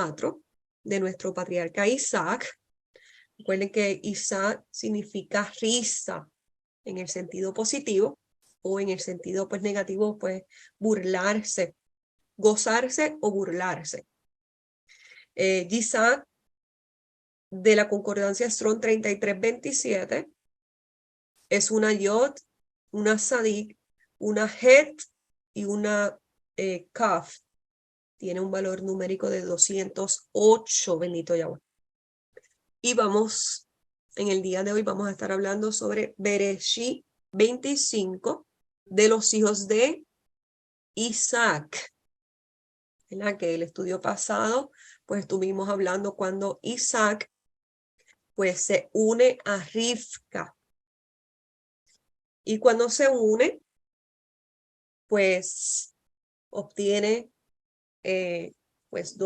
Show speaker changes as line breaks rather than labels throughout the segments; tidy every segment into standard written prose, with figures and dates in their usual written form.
4 de nuestro patriarca Isaac. Recuerden que Isaac significa risa en el sentido positivo, o en el sentido pues negativo, pues burlarse, gozarse o burlarse. Isaac, de la concordancia Strong 3327, es una Yod, una Sadik, una Het y una Kaf. Tiene un valor numérico de 208, bendito Yahweh. Y vamos, en el día de hoy vamos a estar hablando sobre Bereshit 25 de los hijos de Isaac. ¿Verdad? Que el estudio pasado, pues estuvimos hablando cuando Isaac, pues se une a Rivka. Y cuando se une, pues obtiene pues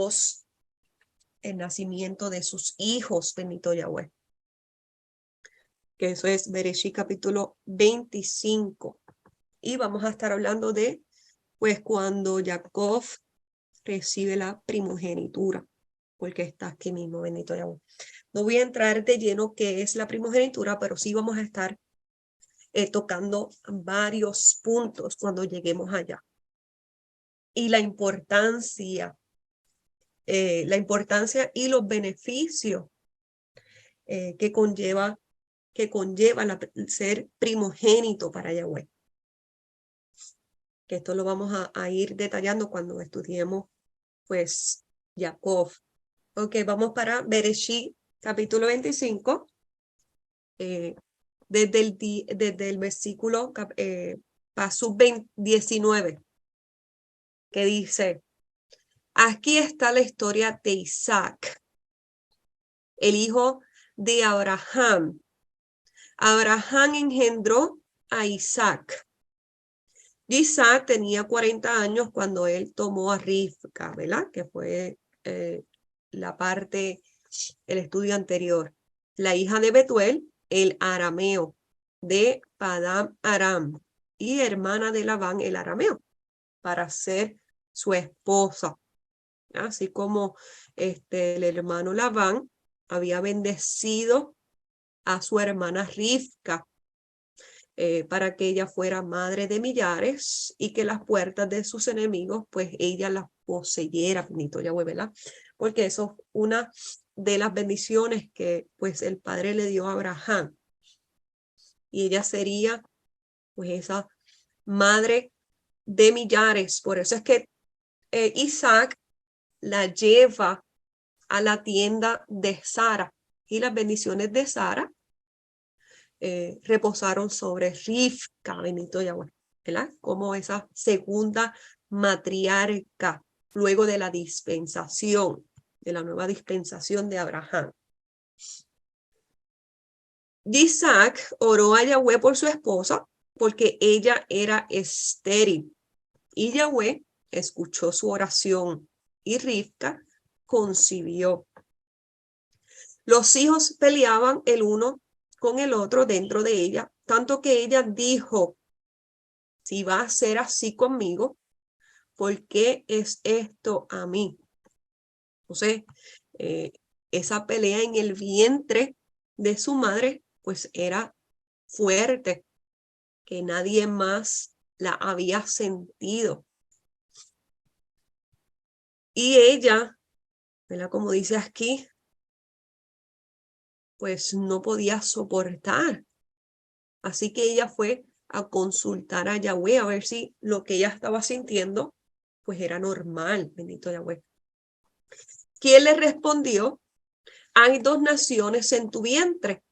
el nacimiento de sus hijos, bendito Yahweh. Que eso es Bereshit capítulo 25. Y vamos a estar hablando de, pues, cuando Jacob recibe la primogenitura, porque está aquí mismo, bendito Yahweh. No voy a entrar de lleno qué es la primogenitura, pero sí vamos a estar tocando varios puntos cuando lleguemos allá. Y la importancia y los beneficios que conlleva ser primogénito para Yahweh. Que esto lo vamos a ir detallando cuando estudiemos, pues, Jacob. Ok, vamos para Bereshit, capítulo 25, desde el versículo Pasuk 19, que dice: aquí está la historia de Isaac, el hijo de Abraham. Abraham engendró a Isaac. Isaac tenía 40 años cuando él tomó a Rivka, ¿verdad? Que fue el estudio anterior. La hija de Betuel, el arameo, de Padam Aram, y hermana de Labán, el arameo, para ser su esposa. Así como el hermano Labán había bendecido a su hermana Rivka, para que ella fuera madre de millares y que las puertas de sus enemigos, pues ella las poseyera, bendito Yahweh, ¿verdad? Porque eso es una de las bendiciones que pues el padre le dio a Abraham. Y ella sería pues esa madre de millares. Por eso es que Isaac la lleva a la tienda de Sara, y las bendiciones de Sara reposaron sobre Rivka, bendito Yahweh, ¿verdad? Como esa segunda matriarca luego de la dispensación, de la nueva dispensación de Abraham. Isaac oró a Yahweh por su esposa porque ella era estéril, y Yahweh escuchó su oración y Rivka concibió. Los hijos peleaban el uno con el otro dentro de ella, tanto que ella dijo: si va a ser así conmigo, ¿por qué es esto a mí? Entonces, esa pelea en el vientre de su madre, pues era fuerte, que nadie más la había sentido. Y ella, ¿verdad? Como dice aquí, pues no podía soportar. Así que ella fue a consultar a Yahweh a ver si lo que ella estaba sintiendo pues era normal, bendito Yahweh. ¿Quién le respondió? Hay dos naciones en tu vientre.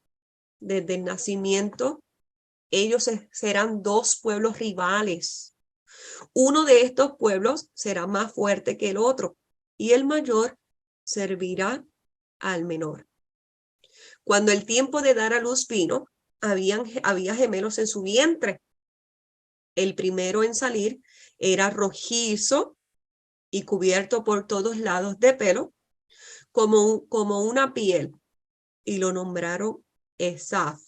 Desde el nacimiento, ellos serán dos pueblos rivales. Uno de estos pueblos será más fuerte que el otro, y el mayor servirá al menor. Cuando el tiempo de dar a luz vino, había gemelos en su vientre. El primero en salir era rojizo y cubierto por todos lados de pelo, como una piel, y lo nombraron Esaf,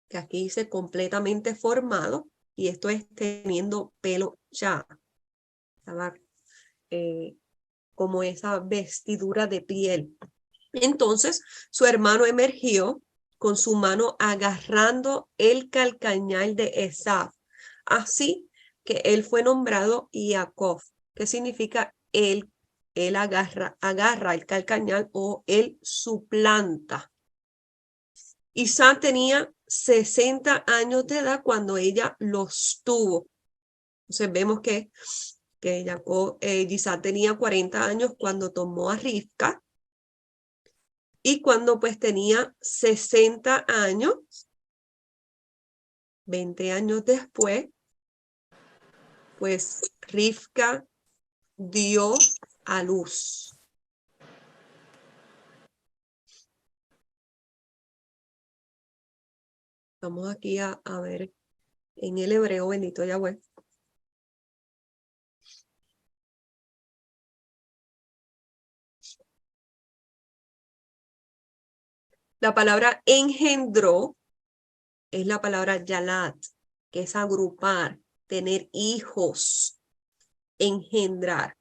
que aquí dice completamente formado, y esto es teniendo pelo ya. Estaba como esa vestidura de piel. Entonces su hermano emergió con su mano agarrando el calcañal de Esaf. Así que él fue nombrado Jacob, que significa él agarra el calcañal o él suplanta. Isaac tenía 60 años de edad cuando ella los tuvo. Entonces vemos que Isaac tenía 40 años cuando tomó a Rivka. Y cuando pues tenía 60 años, 20 años después, pues Rivka dio a luz. Vamos aquí a ver en el hebreo, bendito Yahweh. La palabra engendró es la palabra yalat, que es agrupar, tener hijos, engendrar.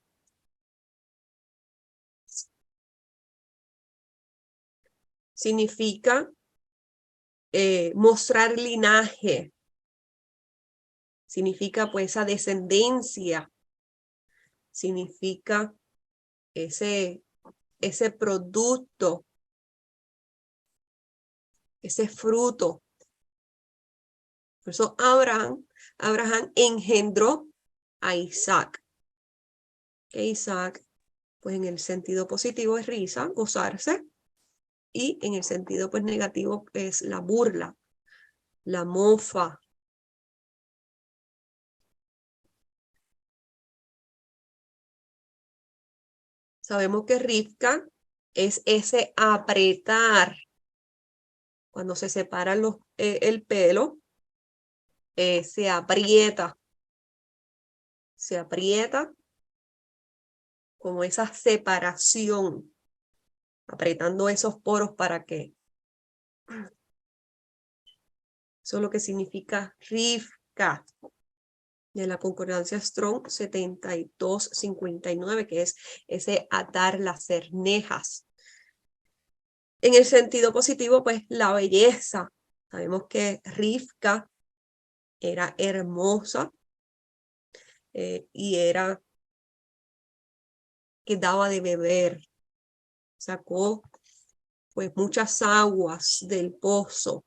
Significa mostrar linaje. Significa pues esa descendencia. Significa ese producto, ese fruto. Por eso Abraham engendró a Isaac. Que Isaac, pues en el sentido positivo es risa, gozarse, y en el sentido pues negativo es la burla, la mofa. Sabemos que Rivka es ese apretar. Cuando se separan el pelo, se aprieta. Se aprieta como esa separación, apretando esos poros para que. Eso es lo que significa Rivka, de la concordancia Strong 7259, que es ese atar las cernejas. En el sentido positivo, pues la belleza. Sabemos que Rivka era hermosa y era que daba de beber. Sacó pues muchas aguas del pozo.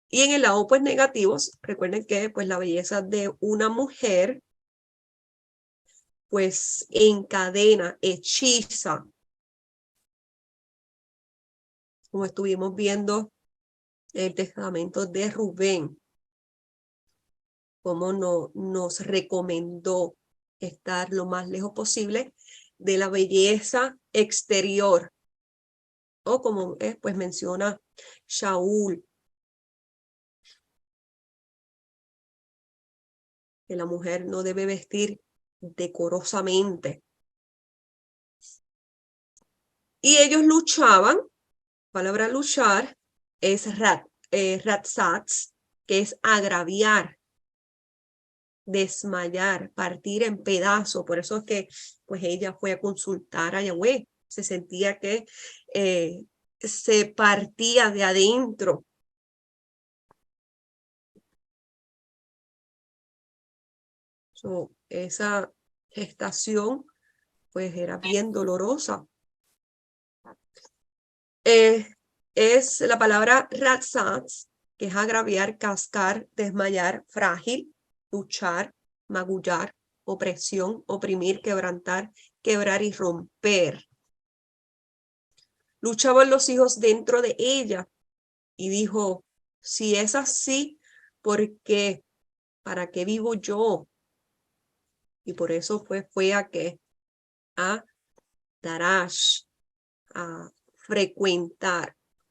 Y en el lado pues negativos, recuerden que pues la belleza de una mujer pues encadena, hechiza, como estuvimos viendo el testamento de Rubén, como nos recomendó estar lo más lejos posible de la belleza exterior, o como pues menciona Shaul, que la mujer no debe vestir decorosamente. Y ellos luchaban, palabra luchar es ratzatz, que es agraviar, desmayar, partir en pedazos. Por eso es que pues ella fue a consultar a Yahweh. Se sentía que se partía de adentro. Esa gestación pues era bien dolorosa. Es la palabra ratzatz, que es agraviar, cascar, desmayar, frágil, luchar, magullar, opresión, oprimir, quebrantar, quebrar y romper. Luchaban los hijos dentro de ella y dijo, si es así, ¿por qué? ¿Para qué vivo yo? Y por eso fue a Darash, a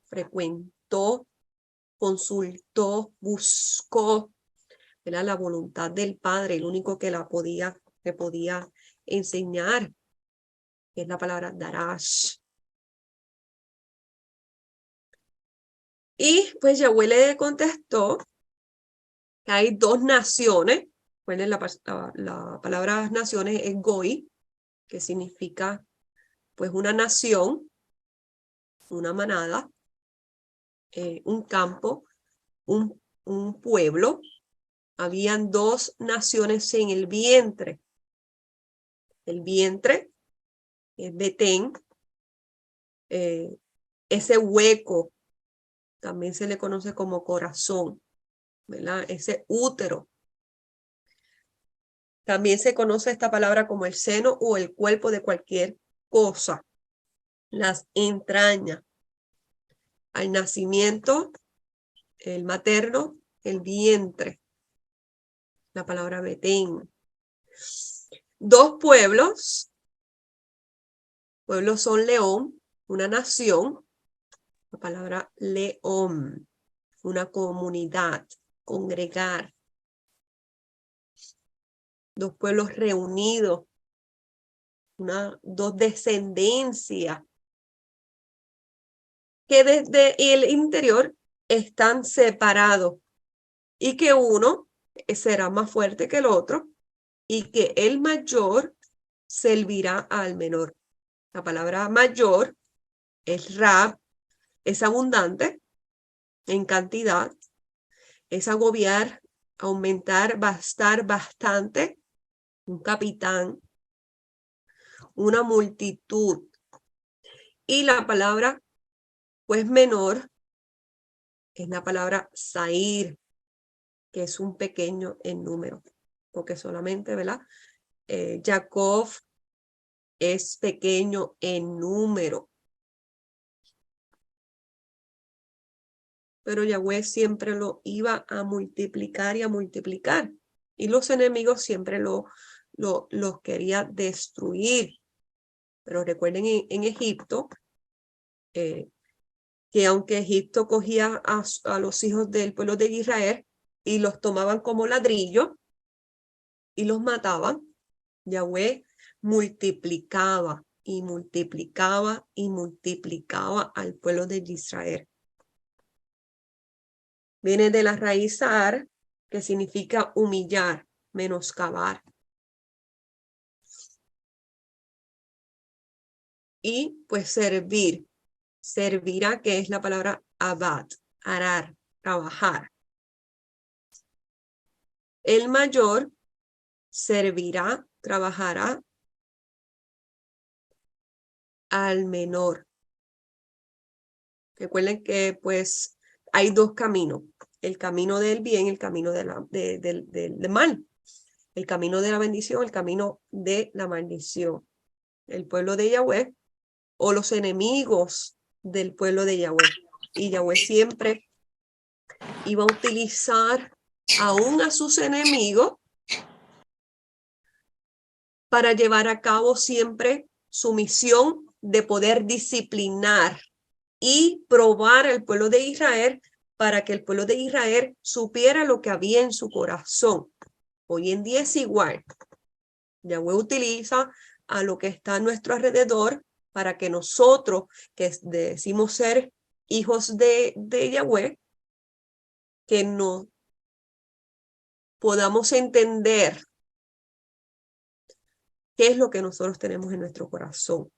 frecuentó, consultó, buscó, era la voluntad del Padre, el único que podía enseñar, es la palabra Darash. Y pues Yahweh le contestó que hay dos naciones. Bueno, la palabra naciones es Goy, que significa pues una nación, una manada, un campo, un pueblo. Habían dos naciones en el vientre. El vientre es Betén, ese hueco también se le conoce como corazón, ¿verdad? Ese útero. También se conoce esta palabra como el seno o el cuerpo de cualquier cosa. Las entrañas. Al nacimiento, el materno, el vientre. La palabra Betén. Dos pueblos. Pueblos son León, una nación. La palabra León. Una comunidad, congregar. Dos pueblos reunidos. Dos descendencias. Que desde el interior están separados y que uno será más fuerte que el otro y que el mayor servirá al menor. La palabra mayor es rab, es abundante en cantidad, es agobiar, aumentar, bastar bastante, un capitán, una multitud. Y la palabra, pues menor, es la palabra sair, que es un pequeño en número, porque solamente, ¿verdad? Jacob es pequeño en número. Pero Yahweh siempre lo iba a multiplicar y a multiplicar. Y los enemigos siempre los quería destruir. Pero recuerden en Egipto, que aunque Egipto cogía a los hijos del pueblo de Israel y los tomaban como ladrillo y los mataban, Yahweh multiplicaba y multiplicaba y multiplicaba al pueblo de Israel. Viene de la raíz ar, que significa humillar, menoscabar. Y pues servir. Servirá, que es la palabra abad, arar, trabajar. El mayor servirá, trabajará al menor. Recuerden que pues hay dos caminos, el camino del bien, el camino del mal, el camino de la bendición, el camino de la maldición. El pueblo de Yahweh o los enemigos del pueblo de Yahweh. Y Yahweh siempre iba a utilizar aún a sus enemigos para llevar a cabo siempre su misión de poder disciplinar y probar al pueblo de Israel para que el pueblo de Israel supiera lo que había en su corazón. Hoy en día es igual. Yahweh utiliza a lo que está a nuestro alrededor para que nosotros, que decimos ser hijos de Yahweh, que no podamos entender qué es lo que nosotros tenemos en nuestro corazón,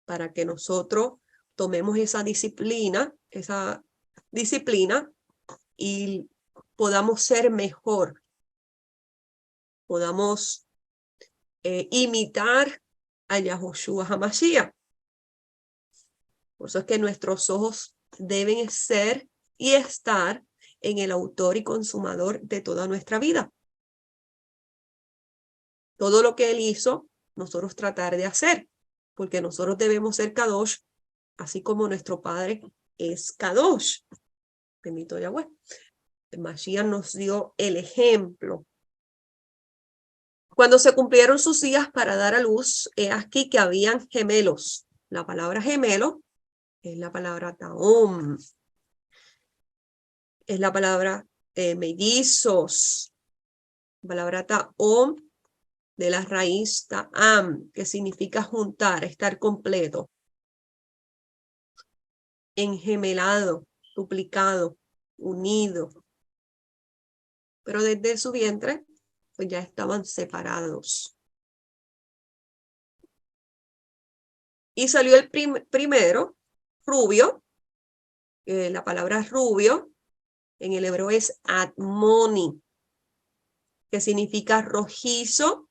para que nosotros tomemos esa disciplina y podamos ser mejor, podamos imitar a Yahushua HaMashiach. Por eso es que nuestros ojos deben ser y estar en el autor y consumador de toda nuestra vida. Todo lo que él hizo, nosotros tratar de hacer, porque nosotros debemos ser Kadosh, así como nuestro Padre es Kadosh. Bendito Yahweh. El Mashiach nos dio el ejemplo. Cuando se cumplieron sus días para dar a luz, he aquí que habían gemelos. La palabra gemelo es la palabra taom. Es la palabra mellizos. La palabra taom de la raíz ta'am, que significa juntar, estar completo. Engemelado, duplicado, unido. Pero desde su vientre, pues ya estaban separados. Y salió el primero, rubio. La palabra rubio en el hebreo es admoni, que significa rojizo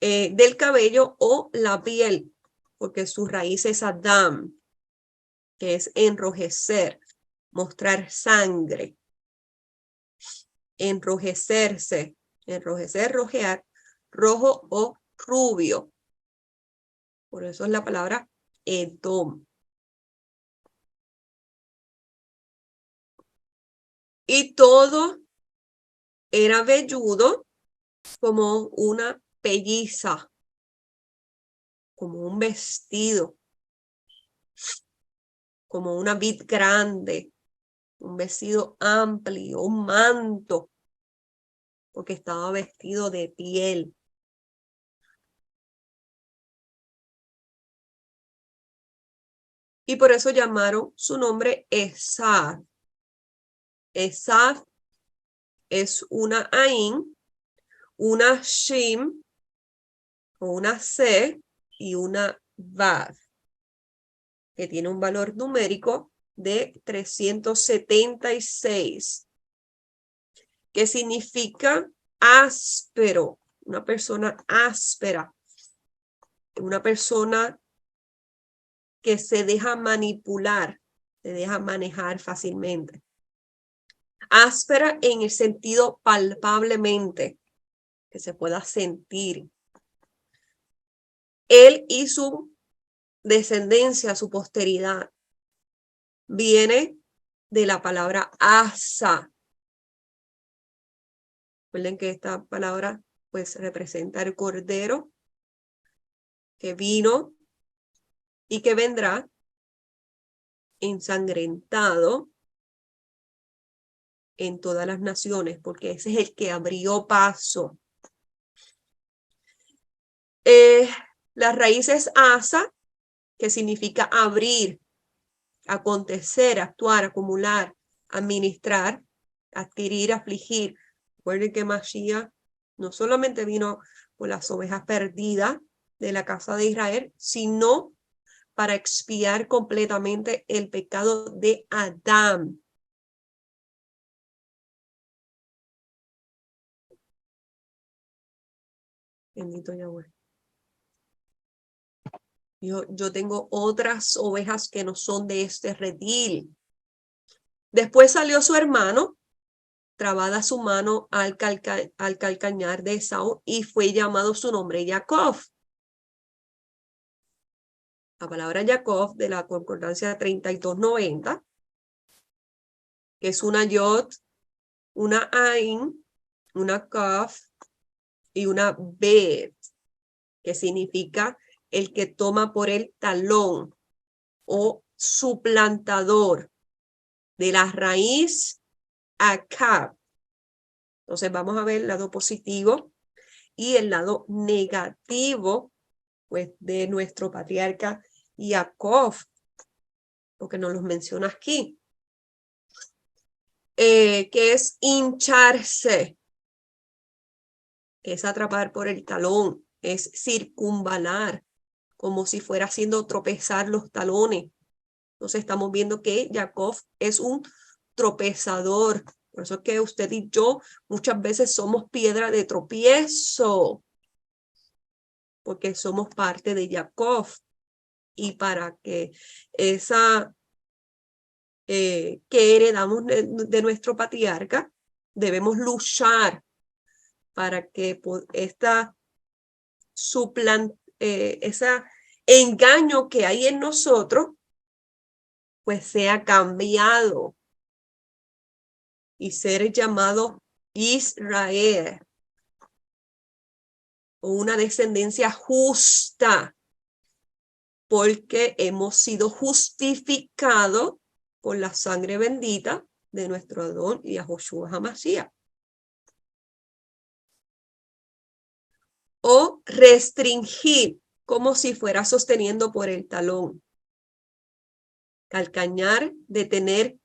del cabello o la piel, porque su raíz es Adam, que es enrojecer, mostrar sangre, enrojecerse, enrojecer, rojear, rojo o rubio. Por eso es la palabra Edom. Y todo era velludo como una pelliza, como un vestido, como una vid grande, un vestido amplio, un manto, porque estaba vestido de piel. Y por eso llamaron su nombre Esav. Esav es una Ain, una Shin, o una C y una Vav, que tiene un valor numérico de 376, que significa áspero, una persona áspera, una persona que se deja manipular, se deja manejar fácilmente. Áspera en el sentido palpablemente, que se pueda sentir. Él y su descendencia, su posteridad, viene de la palabra asa. Recuerden que esta palabra pues representa el cordero que vino y que vendrá ensangrentado en todas las naciones, porque ese es el que abrió paso. Las raíces asa, que significa abrir, acontecer, actuar, acumular, administrar, adquirir, afligir. Recuerden que Mashiach no solamente vino por las ovejas perdidas de la casa de Israel, sino para expiar completamente el pecado de Adán. Bendito Yahweh. Yo tengo otras ovejas que no son de este redil. Después salió su hermano, trabada su mano al calcañar de Esaú, y fue llamado su nombre Jacob. La palabra Jacob de la concordancia 3290, que es una yod, una ain, una kaf y una bet, que significa el que toma por el talón o suplantador, de la raíz Akab. Entonces vamos a ver el lado positivo y el lado negativo pues de nuestro patriarca Jacob, porque nos los menciona aquí, que es hincharse, que es atrapar por el talón, es circunvalar, como si fuera haciendo tropezar los talones. Entonces estamos viendo que Jacob es un tropezador. Por eso es que usted y yo muchas veces somos piedra de tropiezo, porque somos parte de Jacob. Y para que esa que heredamos de nuestro patriarca, debemos luchar para que ese engaño que hay en nosotros pues sea cambiado y ser llamado Israel, o una descendencia justa, porque hemos sido justificados con la sangre bendita de nuestro Adón y Yahoshua HaMashiach. O restringir, como si fuera sosteniendo por el talón. Calcañar, detener,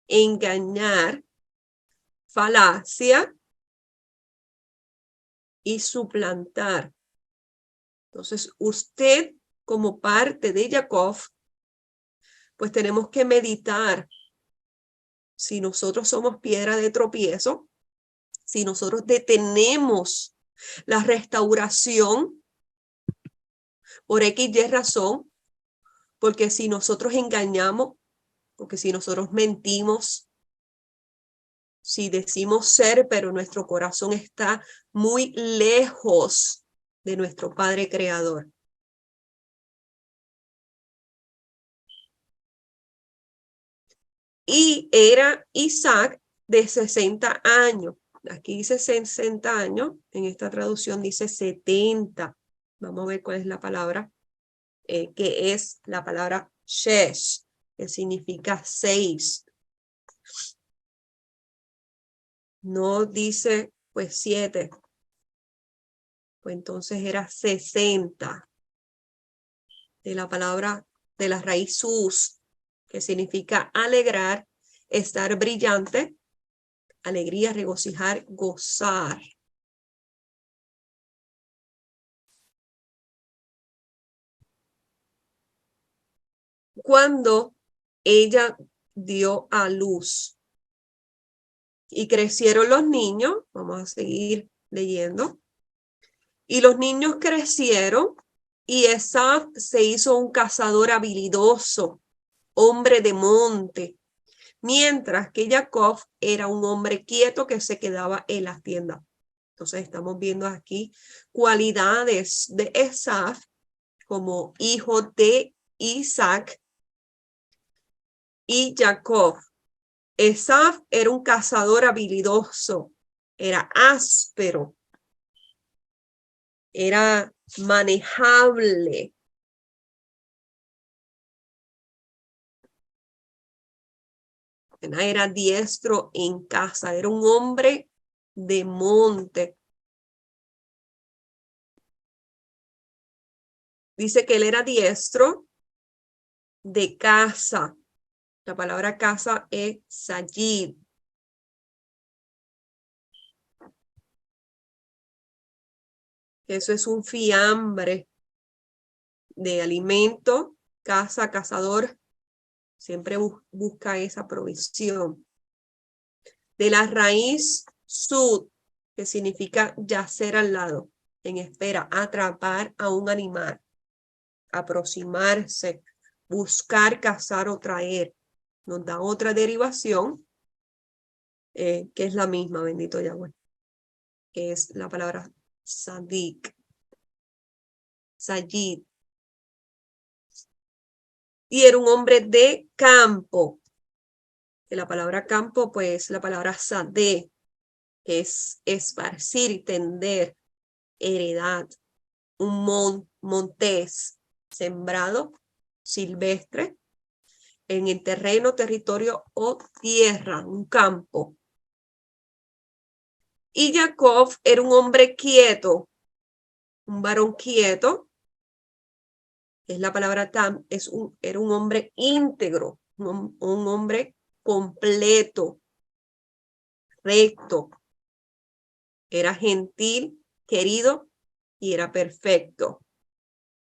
engañar, falacia y suplantar. Entonces, usted como parte de Jacob, pues tenemos que meditar si nosotros somos piedra de tropiezo, si nosotros detenemos la restauración por X y razón, porque si nosotros engañamos, porque si nosotros mentimos, si decimos ser, pero nuestro corazón está muy lejos de nuestro Padre Creador. Y era Isaac de 60 años. Aquí dice 60 años, en esta traducción dice 70. Vamos a ver cuál es la palabra, que es la palabra shesh, que significa 6. No dice pues 7. Pues entonces era 60. De la palabra, de la raíz sus, que significa alegrar, estar brillante, alegría, regocijar, gozar. Cuando ella dio a luz y crecieron los niños, vamos a seguir leyendo, y los niños crecieron y Esaf se hizo un cazador habilidoso, hombre de monte, mientras que Jacob era un hombre quieto que se quedaba en las tiendas. Entonces estamos viendo aquí cualidades de Esaf como hijo de Isaac y Jacob. Esaf era un cazador habilidoso, era áspero, era manejable. Era diestro en caza, era un hombre de monte. Dice que él era diestro de caza. La palabra caza es sayid. Eso es un fiambre de alimento. Caza, cazador, siempre busca esa provisión. De la raíz sud, que significa yacer al lado, en espera, atrapar a un animal, aproximarse, buscar, cazar o traer. Nos da otra derivación, que es la misma, bendito Yahweh, que es la palabra sadik, sayid. Y era un hombre de campo. Que la palabra campo, pues la palabra sadé, que es esparcir, tender, heredad, un montés, sembrado, silvestre, en el terreno, territorio o tierra, un campo. Y Jacob era un hombre quieto, un varón quieto, es la palabra tam, era un hombre íntegro, un hombre completo, recto, era gentil, querido y era perfecto.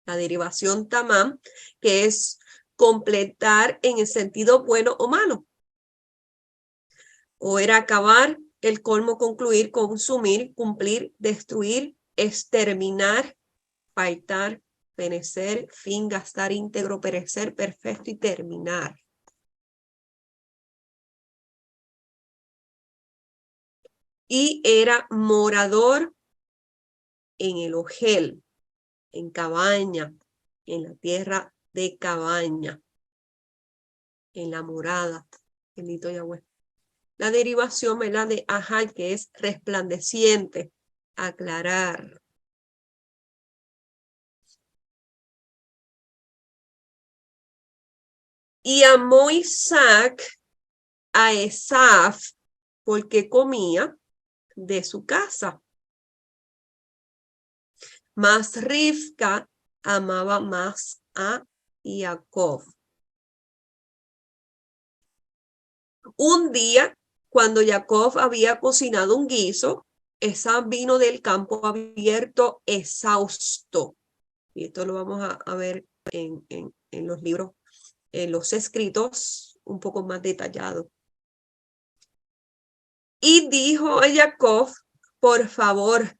La derivación tamam, que es completar en el sentido bueno o malo. O era acabar, el colmo, concluir, consumir, cumplir, destruir, exterminar, faltar, perecer, fin, gastar, íntegro, perecer, perfecto y terminar. Y era morador en el Ogel, en cabaña, en la tierra de cabaña, en la morada, bendito Yahweh. La derivación, ¿verdad?, de ajal, que es resplandeciente, aclarar. Y amó Isaac a Esaf porque comía de su casa. Mas Rivka amaba más a Jacob. Un día, cuando Jacob había cocinado un guiso, Esaf vino del campo abierto exhausto y esto lo vamos a ver en los libros, en los escritos, un poco más detallado. Y dijo a Jacob, por favor,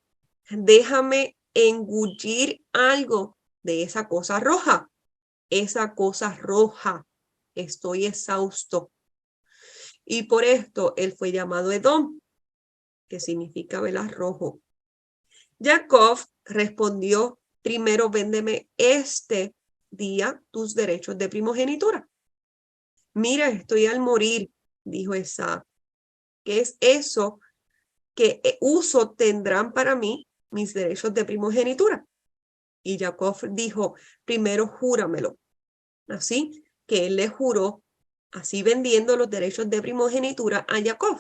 déjame engullir algo de esa cosa roja. Esa cosa roja. Estoy exhausto. Y por esto él fue llamado Edom, que significa velas rojo. Jacob respondió, primero véndeme este día tus derechos de primogenitura. Mira, estoy al morir, dijo Esaú. ¿Qué es eso? ¿Qué uso tendrán para mí mis derechos de primogenitura? Y Jacob dijo, primero júramelo. Así que él le juró, así vendiendo los derechos de primogenitura a Jacob.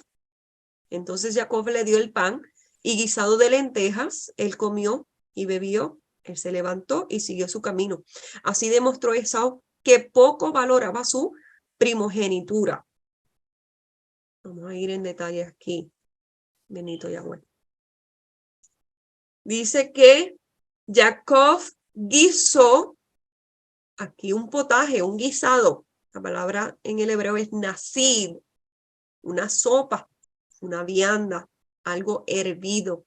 Entonces Jacob le dio el pan y guisado de lentejas, él comió y bebió, él se levantó y siguió su camino. Así demostró Esaú que poco valoraba su primogenitura. Vamos a ir en detalle aquí. Bendito Yahweh. Dice que Jacob guisó aquí un potaje, un guisado. La palabra en el hebreo es nasid, una sopa, una vianda, algo hervido.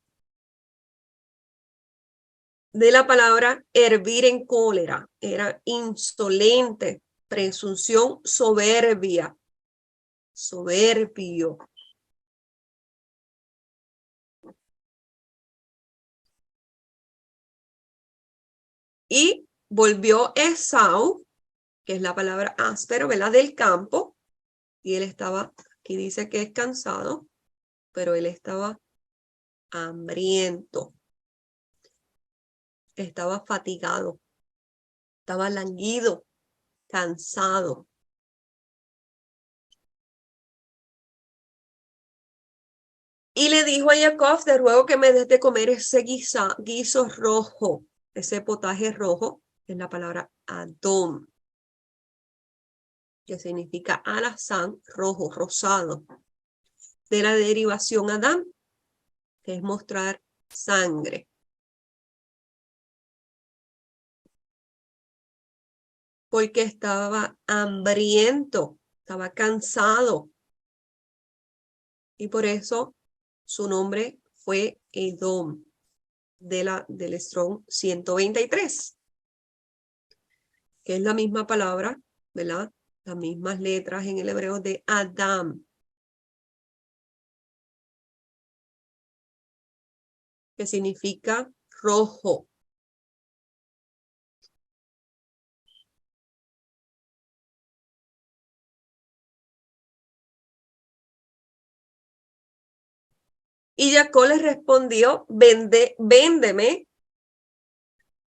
De la palabra hervir en cólera, era insolente, presunción, soberbia, soberbio. Y volvió Esaú, que es la palabra áspero, ¿verdad? Del campo, y él estaba, aquí dice que es cansado, pero él estaba hambriento, estaba fatigado, estaba languido, cansado. Y le dijo a Jacob, te ruego que me des de comer ese guiso rojo, ese potaje rojo, es la palabra Adón, que significa alazán, rojo, rosado, de la derivación Adán, que es mostrar sangre. Porque estaba hambriento, estaba cansado. Y por eso su nombre fue Edom, del Strong 123, que es la misma palabra, ¿verdad? Las mismas letras en el hebreo de Adam, que significa rojo. Y Jacob le respondió, véndeme,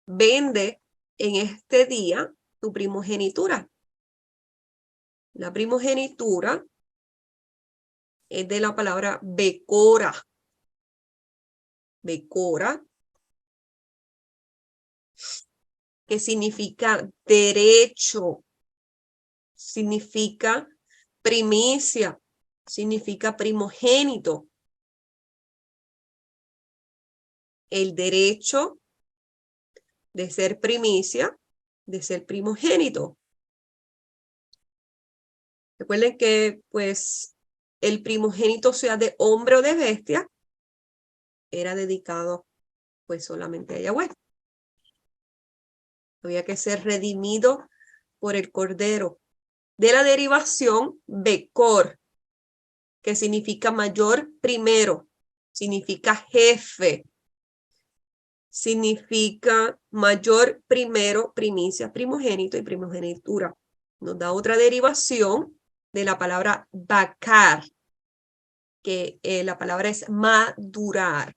vende en este día tu primogenitura. La primogenitura es de la palabra becora. Becora, que significa derecho, significa primicia, significa primogénito. El derecho de ser primicia, de ser primogénito. Recuerden que, pues, el primogénito, sea de hombre o de bestia, era dedicado, pues, solamente a Yahweh. Había que ser redimido por el Cordero. De la derivación Becor, que significa mayor primero, significa jefe, significa mayor primero, primicia, primogénito y primogenitura. Nos da otra derivación de la palabra bakar, que la palabra es madurar.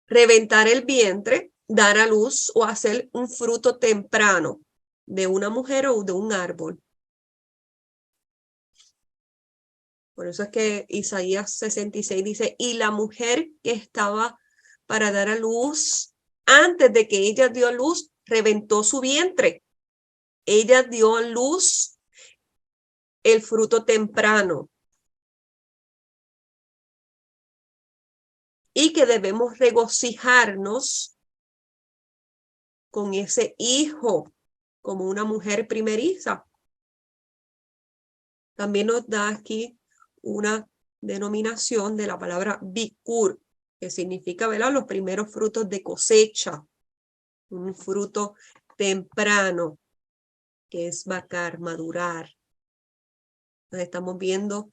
Reventar el vientre, dar a luz o hacer un fruto temprano de una mujer o de un árbol. Por eso es que Isaías 66 dice, y la mujer que estaba para dar a luz, antes de que ella dio a luz, reventó su vientre. Ella dio a luz el fruto temprano. y que debemos regocijarnos con ese hijo como una mujer primeriza. También nos da aquí una denominación de la palabra bikur, que significa, ¿verdad?, los primeros frutos de cosecha, un fruto temprano, que es bakar, madurar. Entonces estamos viendo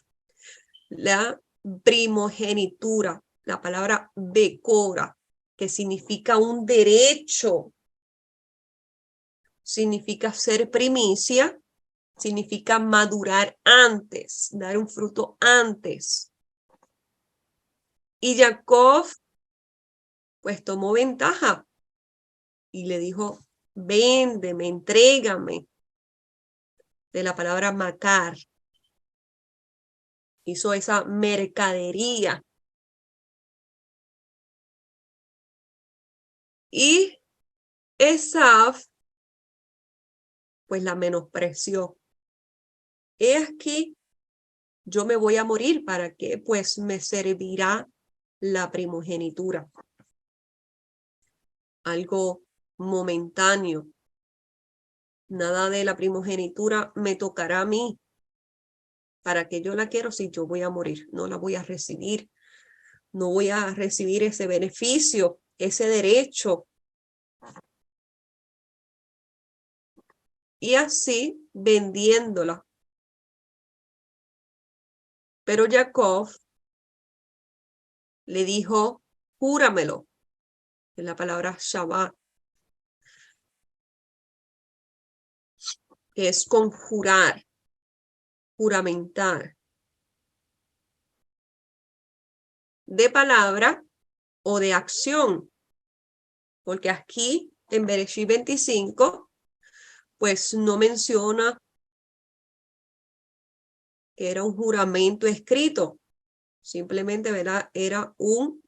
la primogenitura, la palabra bekora, que significa un derecho, significa ser primicia, significa madurar antes, dar un fruto antes. Y Jacob, pues tomó ventaja y le dijo, véndeme, entrégame, de la palabra macar. Hizo esa mercadería. Y Esaú, pues la menospreció. He aquí, yo me voy a morir, ¿para qué? Pues me servirá la primogenitura. Algo momentáneo. Nada de la primogenitura me tocará a mí. ¿Para qué yo la quiero si yo voy a morir? No la voy a recibir. No voy a recibir ese beneficio, ese derecho. Y así vendiéndola. Pero Jacob le dijo, júramelo, en la palabra Shabbat, que es conjurar, juramentar, de palabra o de acción, porque aquí en Bereshit 25, pues no menciona que era un juramento escrito, simplemente, ¿verdad?, era un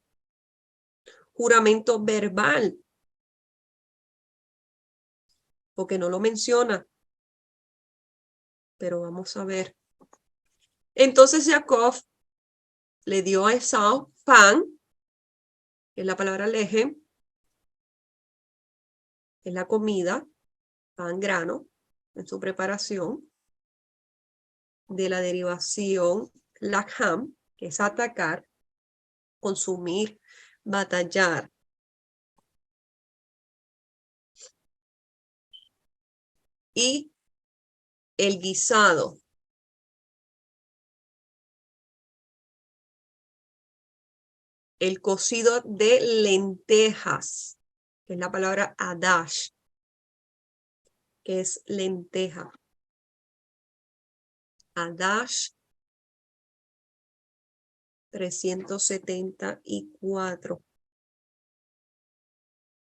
juramento verbal, porque no lo menciona, pero vamos a ver. Entonces Jacob le dio a Esaú pan, que es la palabra lejem, es la comida, pan grano, en su preparación, de la derivación lakham, que es atacar, consumir, batallar. Y el guisado, el cocido de lentejas, que es la palabra adash, que es lenteja. Adash 374.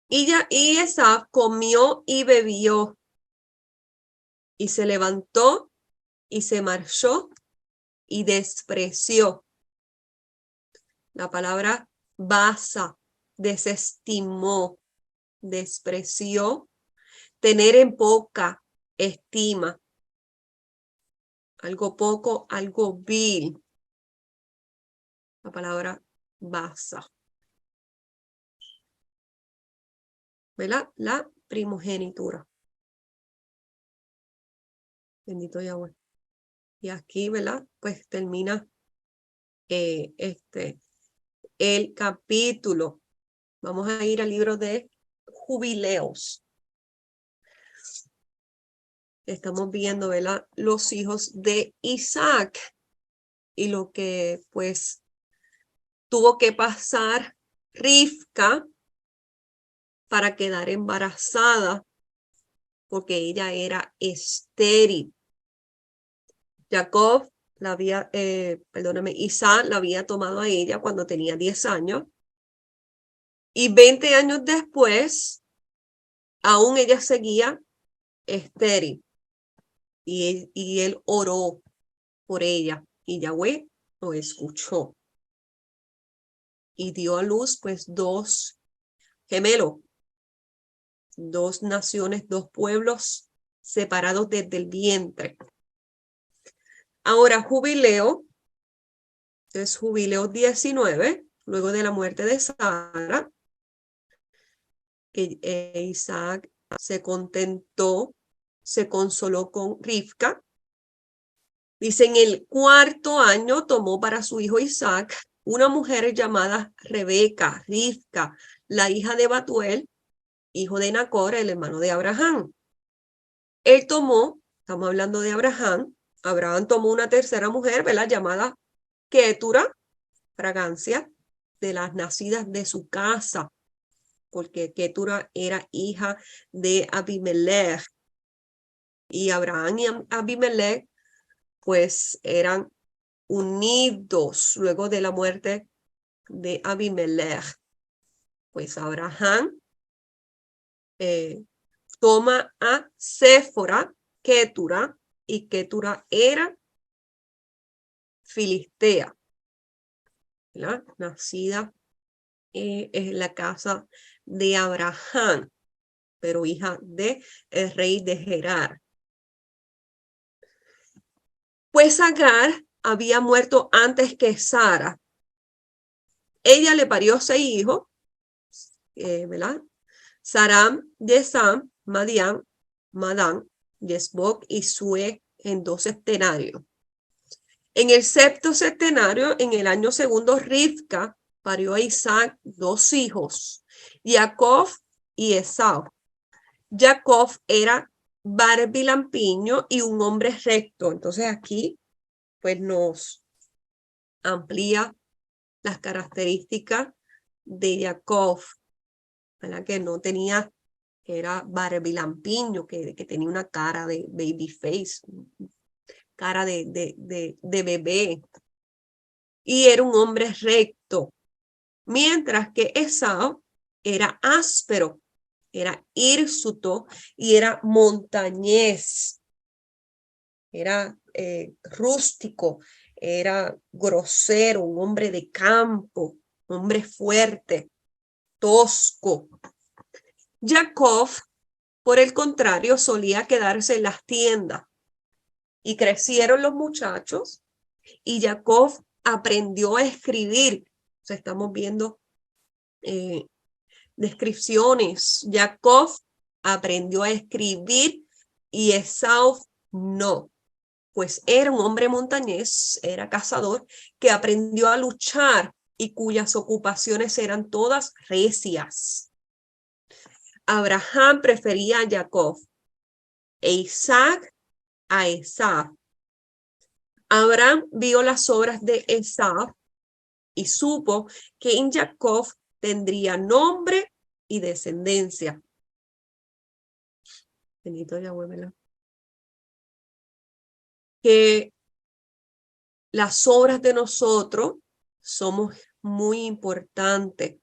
Y Esaú comió y bebió, y se levantó y se marchó y despreció. La palabra basa, desestimó, despreció, tener en poca estima, algo poco, algo vil. La palabra basa. ¿Verdad? La primogenitura. Bendito Yahweh. Y aquí, ¿verdad? Pues termina el capítulo. Vamos a ir al libro de Jubileos. Estamos viendo, ¿verdad?, los hijos de Isaac y lo que pues tuvo que pasar Rivka para quedar embarazada, porque ella era estéril. Jacob Isaac la había tomado a ella cuando tenía 10 años. Y 20 años después, aún ella seguía estéril. Y él oró por ella. Y Yahweh lo escuchó. Y dio a luz, pues, 2 gemelos. 2 naciones, 2 pueblos separados desde el vientre. Ahora, Jubileo, es Jubileo 19, luego de la muerte de Sara, que Isaac se contentó, se consoló con Rivka. Dice, en el 4º año tomó para su hijo Isaac una mujer llamada Rebeca, Rivka, la hija de Batuel, hijo de Nacor, el hermano de Abraham. Él tomó, estamos hablando de Abraham, Abraham tomó una tercera mujer, ¿verdad? Llamada Ketura, fragancia, de las nacidas de su casa, porque Ketura era hija de Abimelech. Y Abraham y Abimelech, pues, eran unidos luego de la muerte de Abimelech. Pues Abraham toma a Séfora, Ketura, y Ketura era filistea, ¿verdad? Nacida en la casa de Abraham, pero hija de el rey de Gerar. Pues Agar había muerto antes que Sara. Ella le parió 6 hijos, ¿verdad? Saram, Yesam, Madian, Madán, Yesbok y Sue en 2 septenarios. En el 7º septenario, en el año 2, Rivka parió a Isaac 2 hijos, Jacob y Esau. Jacob era barbilampiño y un hombre recto. Entonces aquí pues nos amplía las características de Jacob, ¿verdad? Que no tenía, que era barbilampiño, que tenía una cara de baby face, cara de bebé, y era un hombre recto, mientras que Esau era áspero, era hirsuto y era montañés, era rústico, era grosero, un hombre de campo, un hombre fuerte, tosco. Jacob, por el contrario, solía quedarse en las tiendas, y crecieron los muchachos y Jacob aprendió a escribir. O sea, estamos viendo descripciones. Jacob aprendió a escribir y Esau no, pues era un hombre montañés, era cazador, que aprendió a luchar y cuyas ocupaciones eran todas recias. Abraham prefería a Jacob e Isaac a Esaú. Abraham vio las obras de Esaú y supo que en Jacob tendría nombre y descendencia. Bendito Yahweh, ¿verdad? Que las obras de nosotros somos muy importantes,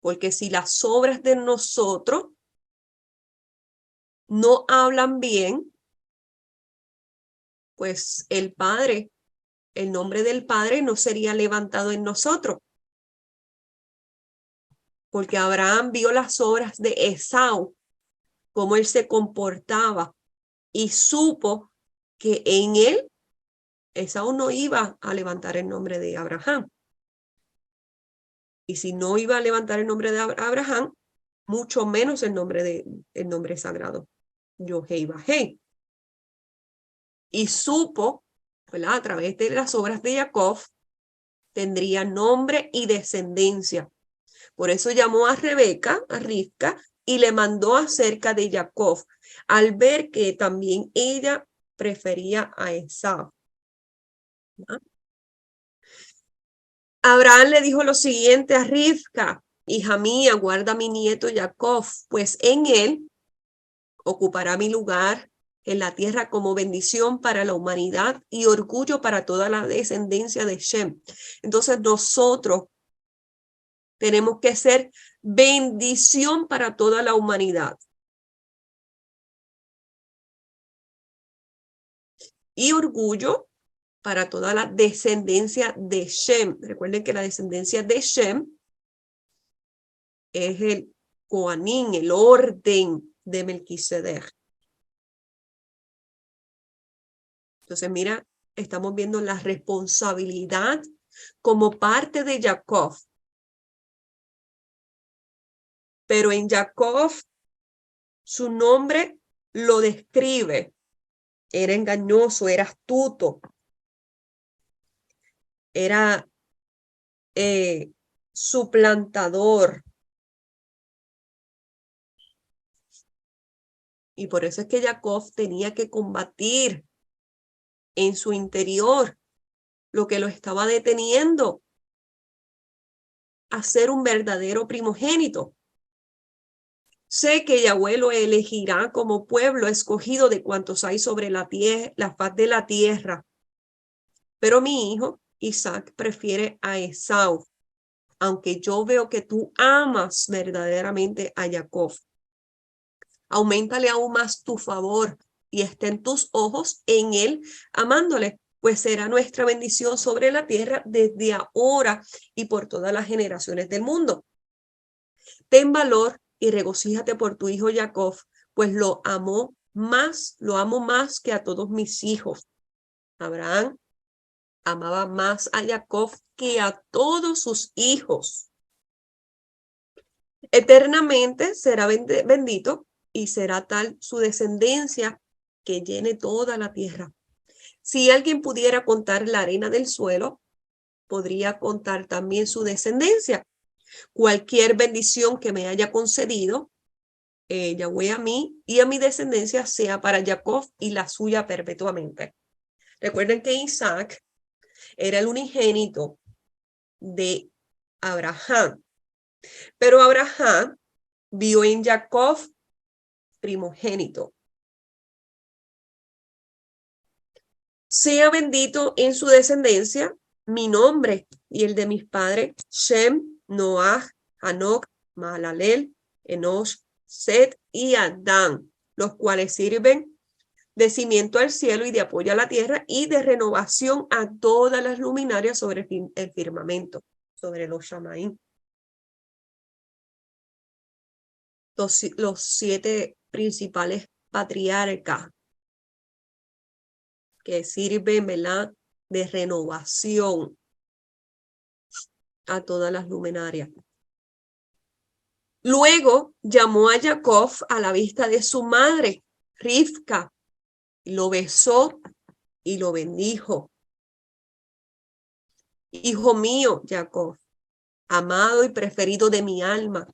porque si las obras de nosotros no hablan bien, pues el nombre del Padre no sería levantado en nosotros. Porque Abraham vio las obras de Esaú, cómo él se comportaba, y supo que en él Esaú no iba a levantar el nombre de Abraham. Y si no iba a levantar el nombre de Abraham, mucho menos el nombre sagrado, Yod-Heh-Vah-Heh. Y supo, ¿verdad? A través de las obras de Jacob, tendría nombre y descendencia. Por eso llamó a Rebeca, a Rivka, y le mandó acerca de Jacob, al ver que también ella prefería a Esaú. ¿No? Abraham le dijo lo siguiente a Rivka: hija mía, guarda a mi nieto Jacob, pues en él ocupará mi lugar en la tierra como bendición para la humanidad y orgullo para toda la descendencia de Shem. Entonces nosotros tenemos que ser bendición para toda la humanidad y orgullo para toda la descendencia de Shem. Recuerden que la descendencia de Shem es el Coanín, el orden de Melquisedec. Entonces, mira, estamos viendo la responsabilidad como parte de Jacob. Pero en Jacob, su nombre lo describe. Era engañoso, era astuto, era suplantador. Y por eso es que Jacob tenía que combatir en su interior lo que lo estaba deteniendo a ser un verdadero primogénito. Sé que Yahweh lo elegirá como pueblo escogido de cuantos hay sobre la faz de la tierra. Pero mi hijo Isaac prefiere a Esaú, aunque yo veo que tú amas verdaderamente a Jacob. Auméntale aún más tu favor y estén tus ojos en él, amándole, pues será nuestra bendición sobre la tierra desde ahora y por todas las generaciones del mundo. Ten valor y regocíjate por tu hijo Jacob, pues lo amo más que a todos mis hijos. Abraham amaba más a Jacob que a todos sus hijos. Eternamente será bendito y será tal su descendencia que llene toda la tierra. Si alguien pudiera contar la arena del suelo, podría contar también su descendencia. Cualquier bendición que me haya concedido, Yahweh a mí y a mi descendencia sea para Jacob y la suya perpetuamente. Recuerden que Isaac era el unigénito de Abraham, pero Abraham vio en Jacob primogénito. Sea bendito en su descendencia mi nombre y el de mis padres, Shem, Noah, Hanoc, Mahalalel, Enosh, Set y Adán, los cuales sirven de cimiento al cielo y de apoyo a la tierra y de renovación a todas las luminarias sobre el firmamento, sobre los Shamaim. Los 7 principales patriarcas que sirven, ¿verdad?, de renovación a todas las luminarias. Luego llamó a Jacob a la vista de su madre, Rivka, lo besó y lo bendijo. Hijo mío, Jacob, amado y preferido de mi alma,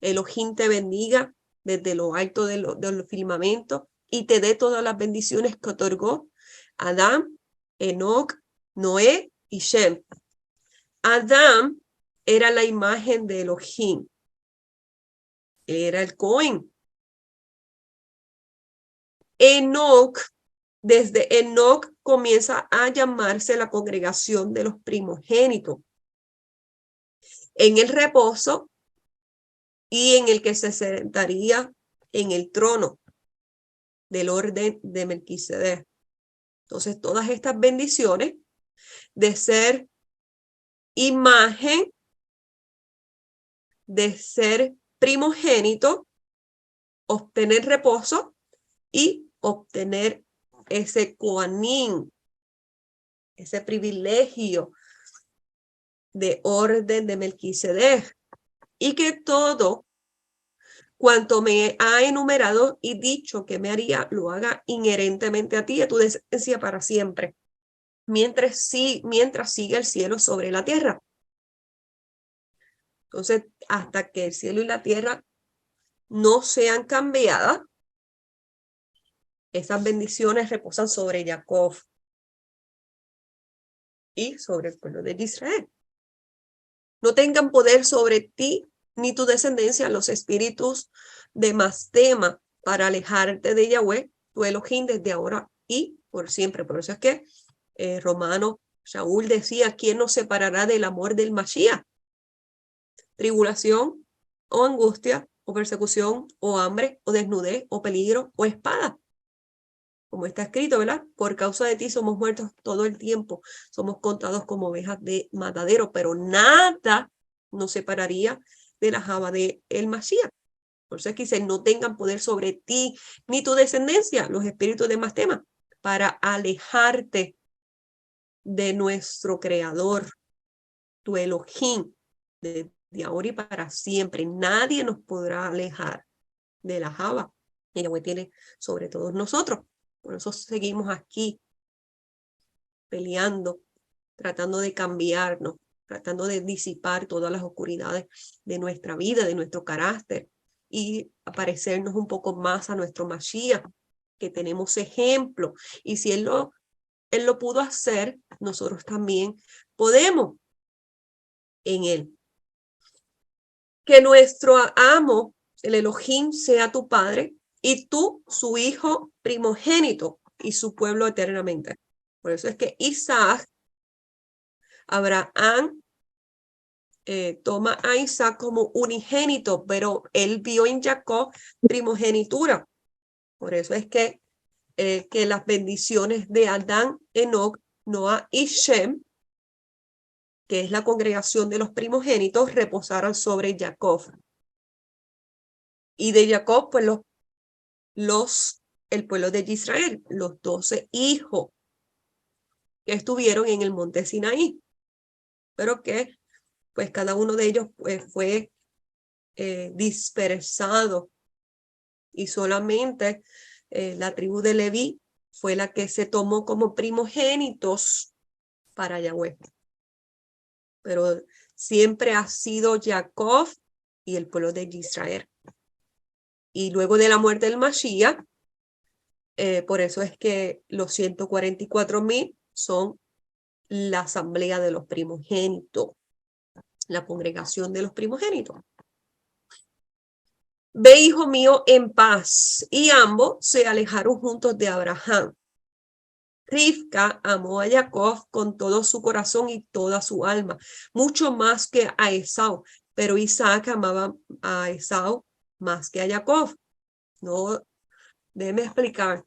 Elohim te bendiga desde lo alto de los firmamentos y te dé todas las bendiciones que otorgó Adán, Enoc, Noé y Shem. Adán era la imagen de Elohim. Era el Cohen. Enoc, desde Enoc comienza a llamarse la congregación de los primogénitos. En el reposo y en el que se sentaría en el trono del orden de Melquisedec. Entonces, todas estas bendiciones de ser imagen, de ser primogénito, obtener reposo y obtener ese coanín, ese privilegio de orden de Melquisedec, y que todo cuanto me ha enumerado y dicho que me haría, lo haga inherentemente a ti y a tu descendencia para siempre, mientras sigue el cielo sobre la tierra. Entonces, hasta que el cielo y la tierra no sean cambiadas, esas bendiciones reposan sobre Jacob y sobre el pueblo de Israel. No tengan poder sobre ti ni tu descendencia los espíritus de Mastema para alejarte de Yahweh, tu Elohim, desde ahora y por siempre. Por eso es que Romano Shaul decía, ¿quién nos separará del amor del Mashiach? Tribulación o angustia o persecución o hambre o desnudez o peligro o espada. Como está escrito, ¿verdad? Por causa de ti somos muertos todo el tiempo. Somos contados como ovejas de matadero, pero nada nos separaría de la java de el Mashiach. Por eso es que dice, no tengan poder sobre ti ni tu descendencia, los espíritus de Mastema, para alejarte de nuestro Creador, tu Elohim, de ahora y para siempre. Nadie nos podrá alejar de la Java. Y Yahweh tiene sobre todos nosotros. Por eso seguimos aquí peleando, tratando de cambiarnos, tratando de disipar todas las oscuridades de nuestra vida, de nuestro carácter y parecernos un poco más a nuestro Mashiach, que tenemos ejemplo. Y si él lo pudo hacer, nosotros también podemos en él. Que nuestro amo, el Elohim, sea tu padre y tú su hijo primogénito y su pueblo eternamente. Por eso es que Isaac, Abraham, toma a Isaac como unigénito, pero él vio en Jacob primogenitura. Por eso es que las bendiciones de Adán, Enoc, Noah y Shem, que es la congregación de los primogénitos, reposaron sobre Jacob. Y de Jacob, pues el pueblo de Israel, los 12 hijos que estuvieron en el monte Sinaí, pero que pues cada uno de ellos pues, fue dispersado y solamente la tribu de Leví fue la que se tomó como primogénitos para Yahweh. Pero siempre ha sido Jacob y el pueblo de Israel. Y luego de la muerte del Mashiach, por eso es que los 144,000 son la asamblea de los primogénitos, la congregación de los primogénitos. Ve, hijo mío, en paz. Y ambos se alejaron juntos de Abraham. Rivka amó a Jacob con todo su corazón y toda su alma, mucho más que a Esau, pero Isaac amaba a Esau más que a Jacob. No, déjeme explicar.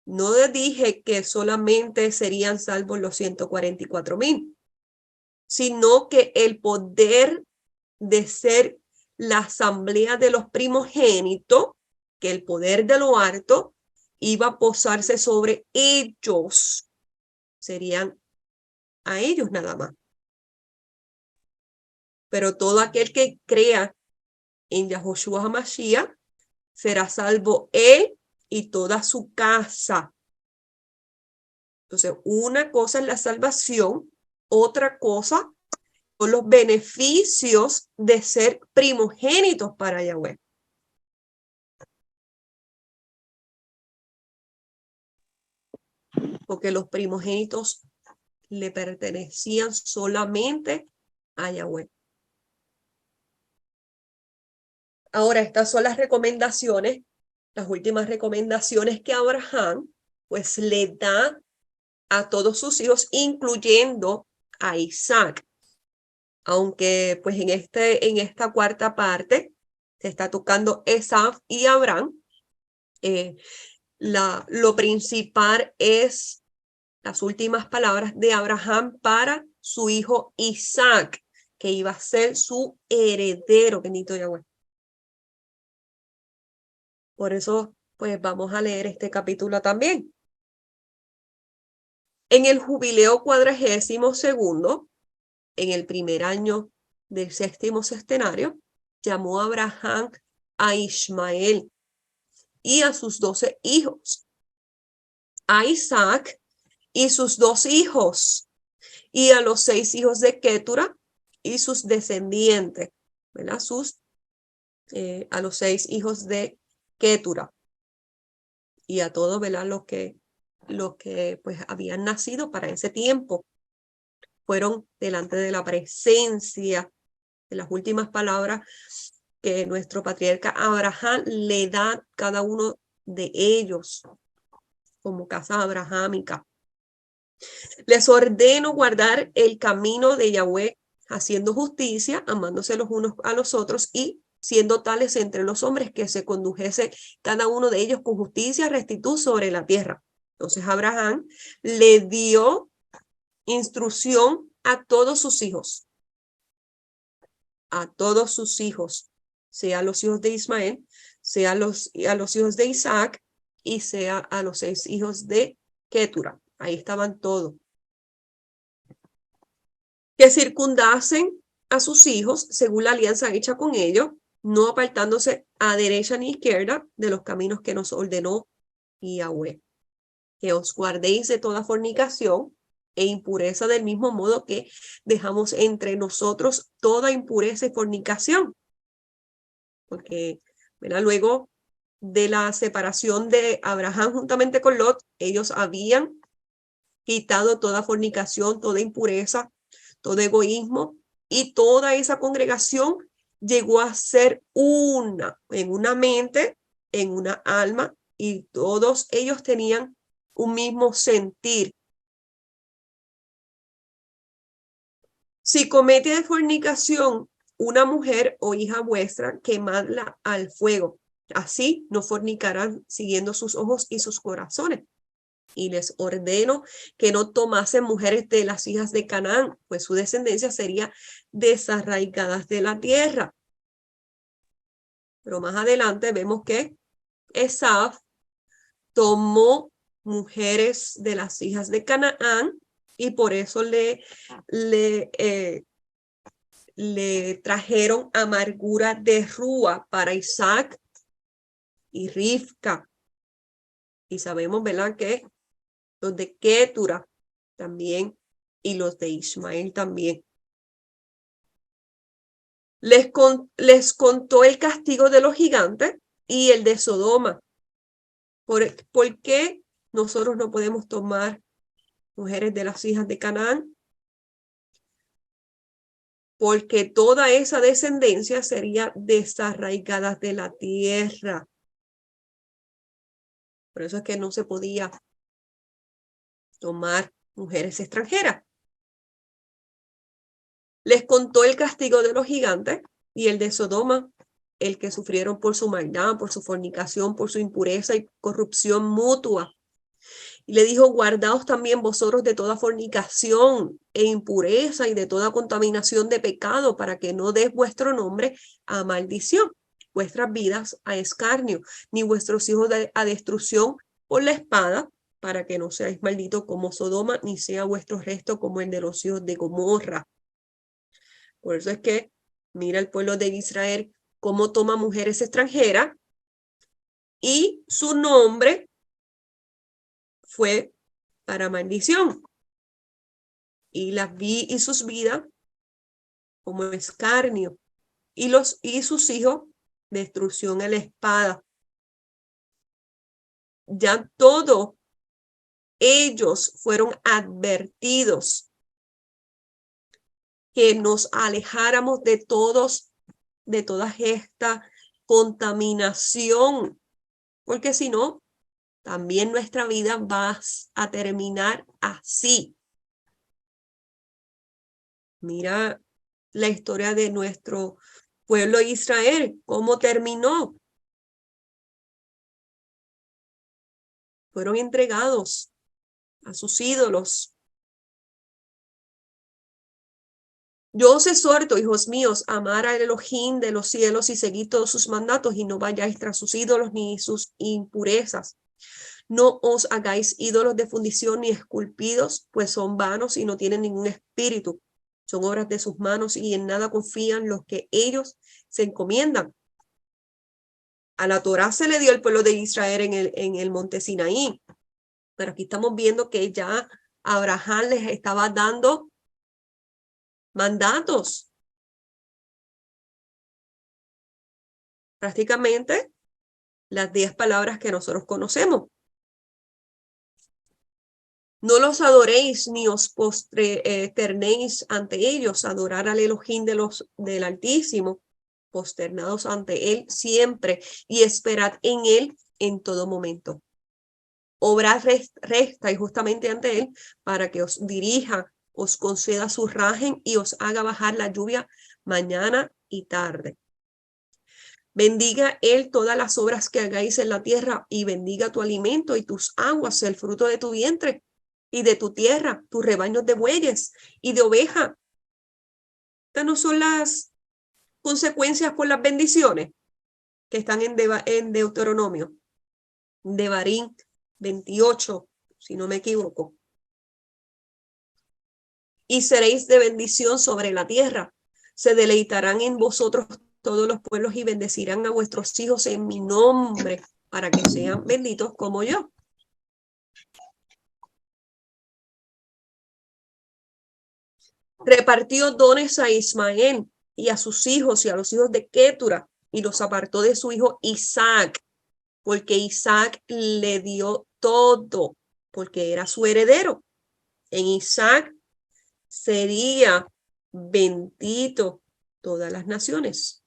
No dije que solamente serían salvos los 144,000, sino que el poder de ser la asamblea de los primogénitos, que el poder de lo alto iba a posarse sobre ellos, serían a ellos nada más. Pero todo aquel que crea en Yahoshua HaMashiach será salvo él y toda su casa. Entonces, una cosa es la salvación, otra cosa son los beneficios de ser primogénitos para Yahweh. Porque los primogénitos le pertenecían solamente a Yahweh. Ahora, estas son las recomendaciones, las últimas recomendaciones que Abraham pues le da a todos sus hijos, incluyendo a Isaac. Aunque pues en esta cuarta parte se está tocando Esaf y Abraham, lo principal es las últimas palabras de Abraham para su hijo Isaac, que iba a ser su heredero, bendito Yahweh. Por eso, pues vamos a leer este capítulo también. En el jubileo 42º, en el primer año del 6º sextenario, llamó a Abraham a Ismael y a sus 12 hijos, a Isaac y sus 2 hijos, y a los 6 hijos de Ketura y sus descendientes, ¿verdad? A los 6 hijos de Ketura y a todos, ¿verdad? Los que pues habían nacido para ese tiempo fueron delante de la presencia de las últimas palabras que nuestro patriarca Abraham le da a cada uno de ellos como casa abrahámica. Les ordeno guardar el camino de Yahweh, haciendo justicia, amándose los unos a los otros y siendo tales entre los hombres que se condujese cada uno de ellos con justicia, rectitud sobre la tierra. Entonces Abraham le dio instrucción a todos sus hijos, sea a los hijos de Ismael, sea a los hijos de Isaac y sea a los 6 hijos de Ketura. Ahí estaban todos. que circundasen a sus hijos según la alianza hecha con ellos, no apartándose a derecha ni izquierda de los caminos que nos ordenó Yahweh. Que os guardéis de toda fornicación e impureza, del mismo modo que dejamos entre nosotros toda impureza y fornicación. Porque, ¿verdad? Luego de la separación de Abraham juntamente con Lot, ellos habían quitado toda fornicación, toda impureza, todo egoísmo, y toda esa congregación llegó a ser una, en una mente, en una alma, y todos ellos tenían un mismo sentir. Si comete fornicación una mujer o hija vuestra, quemadla al fuego. Así no fornicarán siguiendo sus ojos y sus corazones. Y les ordeno que no tomasen mujeres de las hijas de Canaán, pues su descendencia sería desarraigadas de la tierra. Pero más adelante vemos que Esaf tomó mujeres de las hijas de Canaán y por eso le trajeron amargura de Rúa para Isaac y Rivka. Y sabemos, ¿verdad?, que los de Ketura también y los de Ismael también. Les contó el castigo de los gigantes y el de Sodoma. ¿Por qué nosotros no podemos tomar mujeres de las hijas de Canaán? Porque toda esa descendencia sería desarraigada de la tierra. Por eso es que no se podía tomar mujeres extranjeras. Les contó el castigo de los gigantes y el de Sodoma, el que sufrieron por su maldad, por su fornicación, por su impureza y corrupción mutua. Y le dijo, guardaos también vosotros de toda fornicación e impureza y de toda contaminación de pecado, para que no des vuestro nombre a maldición, vuestras vidas a escarnio, ni vuestros hijos a destrucción por la espada, para que no seáis malditos como Sodoma, ni sea vuestro resto como el de los hijos de Gomorra. Por eso es que mira el pueblo de Israel cómo toma mujeres extranjeras y su nombre fue para maldición. Y sus vidas como escarnio. Y sus hijos, destrucción a la espada. Ya todos ellos fueron advertidos que nos alejáramos de toda esta contaminación, porque si no, también nuestra vida va a terminar así. Mira la historia de nuestro pueblo Israel, cómo terminó. Fueron entregados a sus ídolos. Yo os exhorto, hijos míos, a amar al Elohim de los cielos y seguid todos sus mandatos y no vayáis tras sus ídolos ni sus impurezas. No os hagáis ídolos de fundición ni esculpidos, pues son vanos y no tienen ningún espíritu. Son obras de sus manos y en nada confían los que ellos se encomiendan. A la Torá se le dio el pueblo de Israel en el monte Sinaí, pero aquí estamos viendo que ya Abraham les estaba dando mandatos. Prácticamente las 10 palabras que nosotros conocemos. No los adoréis ni os posternéis ante ellos, adorar al Elohim del Altísimo, posternados ante él siempre y esperad en él en todo momento. Obrad recta y justamente ante él para que os dirija, os conceda su rajen y os haga bajar la lluvia mañana y tarde. Bendiga él todas las obras que hagáis en la tierra y bendiga tu alimento y tus aguas, el fruto de tu vientre y de tu tierra, tus rebaños de bueyes y de oveja. Estas no son las consecuencias por las bendiciones que están en Deuteronomio. Devarim 28, si no me equivoco. y seréis de bendición sobre la tierra. Se deleitarán en vosotros todos los pueblos y bendecirán a vuestros hijos en mi nombre, para que sean benditos como yo. Repartió dones a Ismael y a sus hijos y a los hijos de Ketura, y los apartó de su hijo Isaac, porque Isaac le dio todo, porque era su heredero. En Isaac sería bendito todas las naciones.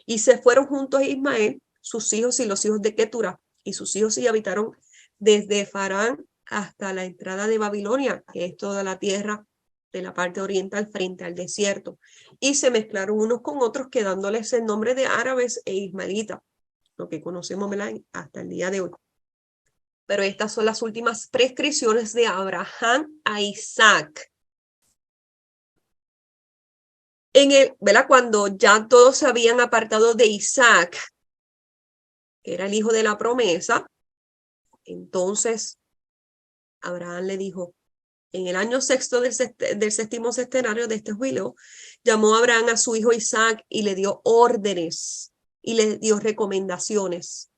Y se fueron juntos a Ismael, sus hijos y los hijos de Ketura, y sus hijos y habitaron desde Farán hasta la entrada de Babilonia, que es toda la tierra de la parte oriental frente al desierto, y se mezclaron unos con otros, quedándoles el nombre de árabes e ismaelitas, lo que conocemos hasta el día de hoy. Pero estas son las últimas prescripciones de Abraham a Isaac. ¿Verdad? Cuando ya todos se habían apartado de Isaac, que era el hijo de la promesa, entonces Abraham le dijo, en el año sexto del séptimo centenario de este jubileo, llamó a Abraham a su hijo Isaac y le dio órdenes y le dio recomendaciones.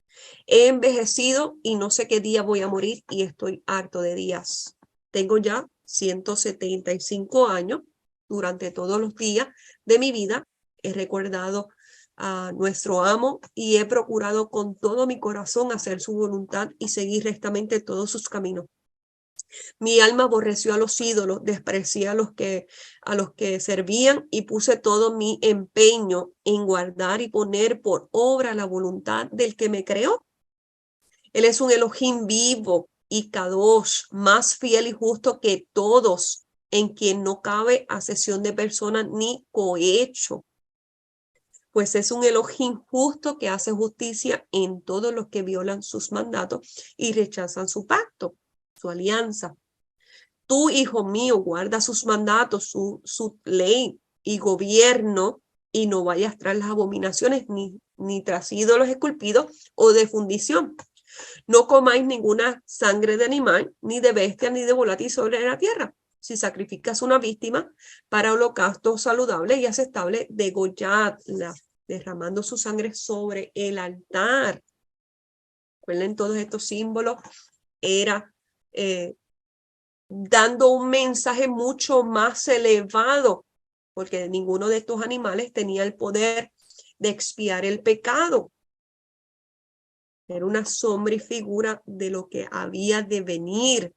He envejecido y no sé qué día voy a morir y estoy harto de días. Tengo ya 175 años. Durante todos los días de mi vida he recordado a nuestro amo y he procurado con todo mi corazón hacer su voluntad y seguir rectamente todos sus caminos. Mi alma aborreció a los ídolos, desprecié a los que servían y puse todo mi empeño en guardar y poner por obra la voluntad del que me creó. Él es un Elohim vivo y Kadosh, más fiel y justo que todos, en quien no cabe asesión de personas ni cohecho. Pues es un Elohim justo que hace justicia en todos los que violan sus mandatos y rechazan su pacto, su alianza. Tú, hijo mío, guarda sus mandatos, su ley y gobierno, y no vayas tras las abominaciones ni tras ídolos esculpidos o de fundición. No comáis ninguna sangre de animal, ni de bestia, ni de volátil sobre la tierra. Si sacrificas una víctima para holocausto saludable y aceptable, degolladla, derramando su sangre sobre el altar. Recuerden, todos estos símbolos era dando un mensaje mucho más elevado, porque ninguno de estos animales tenía el poder de expiar el pecado. Era una sombra y figura de lo que había de venir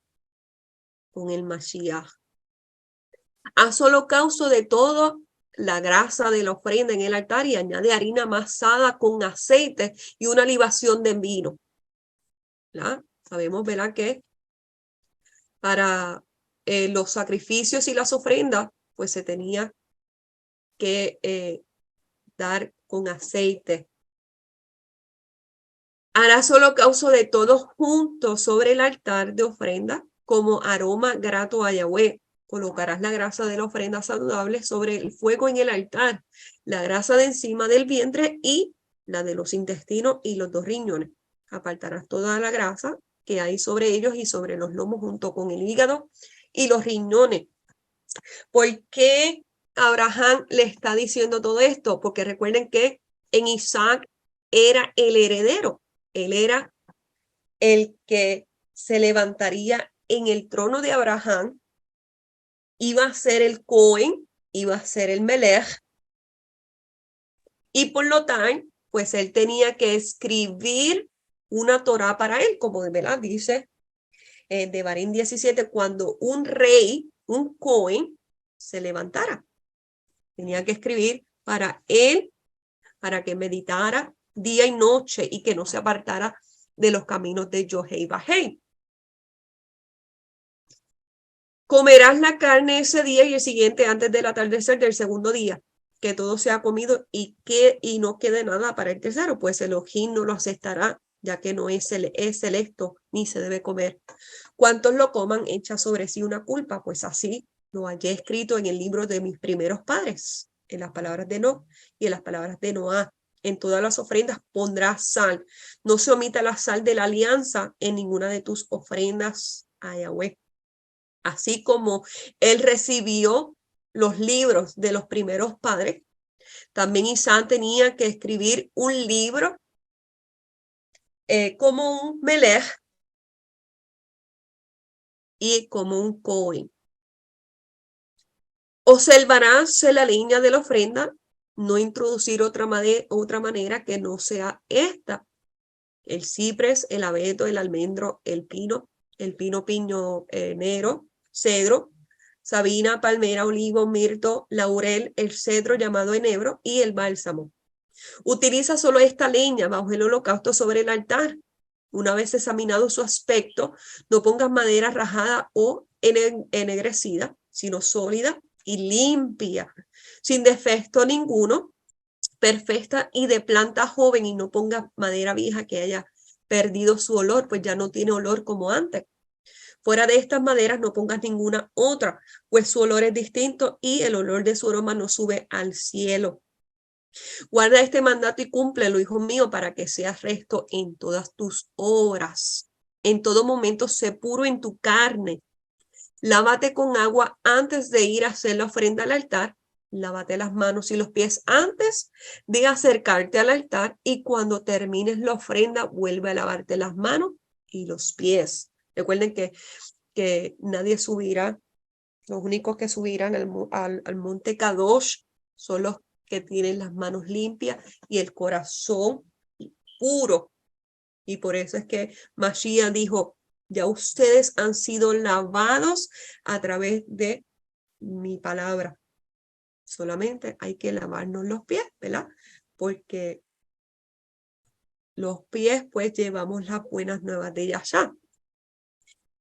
con el Mashiach. Haz holocausto de todo la grasa de la ofrenda en el altar y añade harina amasada con aceite y una libación de vino. ¿La? Sabemos, ¿verdad?, que para los sacrificios y las ofrendas, pues se tenía que dar con aceite. Harás holocausto de todos juntos sobre el altar de ofrenda como aroma grato a Yahweh. Colocarás la grasa de la ofrenda saludable sobre el fuego en el altar, la grasa de encima del vientre y la de los intestinos y los 2 riñones. Apartarás toda la grasa que hay sobre ellos y sobre los lomos junto con el hígado y los riñones. ¿Por qué Abraham le está diciendo todo esto? Porque recuerden que en Isaac era el heredero. Él era el que se levantaría en el trono de Abraham, iba a ser el Cohen, iba a ser el Melech, y por lo tanto, pues él tenía que escribir una Torá para él, como ¿verdad?, dice Devarim 17, cuando un rey, un Cohen, se levantara. Tenía que escribir para él, para que meditara día y noche y que no se apartara de los caminos de Yohei Bajei. Comerás la carne ese día y el siguiente antes del atardecer del segundo día, que todo sea comido y no quede nada para el tercero, pues Elohim no lo aceptará, ya que no es selecto ni se debe comer. Cuantos lo coman echa sobre sí una culpa, pues así lo hallé escrito en el libro de mis primeros padres, en las palabras de Enoc y en las palabras de Noah. En todas las ofrendas pondrás sal. No se omita la sal de la alianza en ninguna de tus ofrendas a Yahweh. Así como él recibió los libros de los primeros padres, también Isaac tenía que escribir un libro como un melech y como un cohen. Observarás la línea de la ofrenda, no introducir otra manera que no sea esta. El ciprés, el abeto, el almendro, el pino piño negro, cedro, sabina, palmera, olivo, mirto, laurel, el cedro llamado enebro y el bálsamo. Utiliza solo esta leña bajo el holocausto sobre el altar. Una vez examinado su aspecto, no pongas madera rajada o ennegrecida, sino sólida y limpia, sin defecto ninguno, perfecta y de planta joven, y no pongas madera vieja que haya perdido su olor, pues ya no tiene olor como antes. Fuera de estas maderas no pongas ninguna otra, pues su olor es distinto y el olor de su aroma no sube al cielo. Guarda este mandato y cúmplelo, hijo mío, para que seas recto en todas tus obras. En todo momento sé puro en tu carne. Lávate con agua antes de ir a hacer la ofrenda al altar. Lávate las manos y los pies antes de acercarte al altar, y cuando termines la ofrenda, vuelve a lavarte las manos y los pies. Recuerden que nadie subirá, los únicos que subirán al monte Kadosh son los que tienen las manos limpias y el corazón puro. Y por eso es que Mashiach dijo: ya ustedes han sido lavados a través de mi palabra. Solamente hay que lavarnos los pies, ¿verdad? Porque los pies, pues, llevamos las buenas nuevas de Yahshua.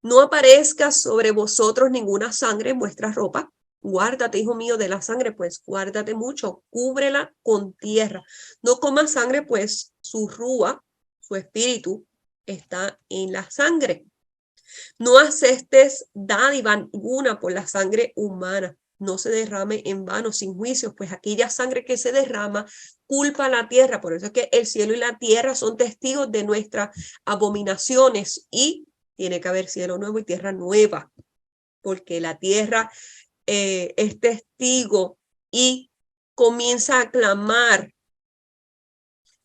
No aparezca sobre vosotros ninguna sangre en vuestra ropa. Guárdate, hijo mío, de la sangre, pues guárdate mucho, cúbrela con tierra. No comas sangre, pues su rúa, su espíritu, está en la sangre. No aceptes dádiva alguna por la sangre humana. No se derrame en vano, sin juicio, pues aquella sangre que se derrama culpa a la tierra. Por eso es que el cielo y la tierra son testigos de nuestras abominaciones, y tiene que haber cielo nuevo y tierra nueva, porque la tierra es testigo y comienza a clamar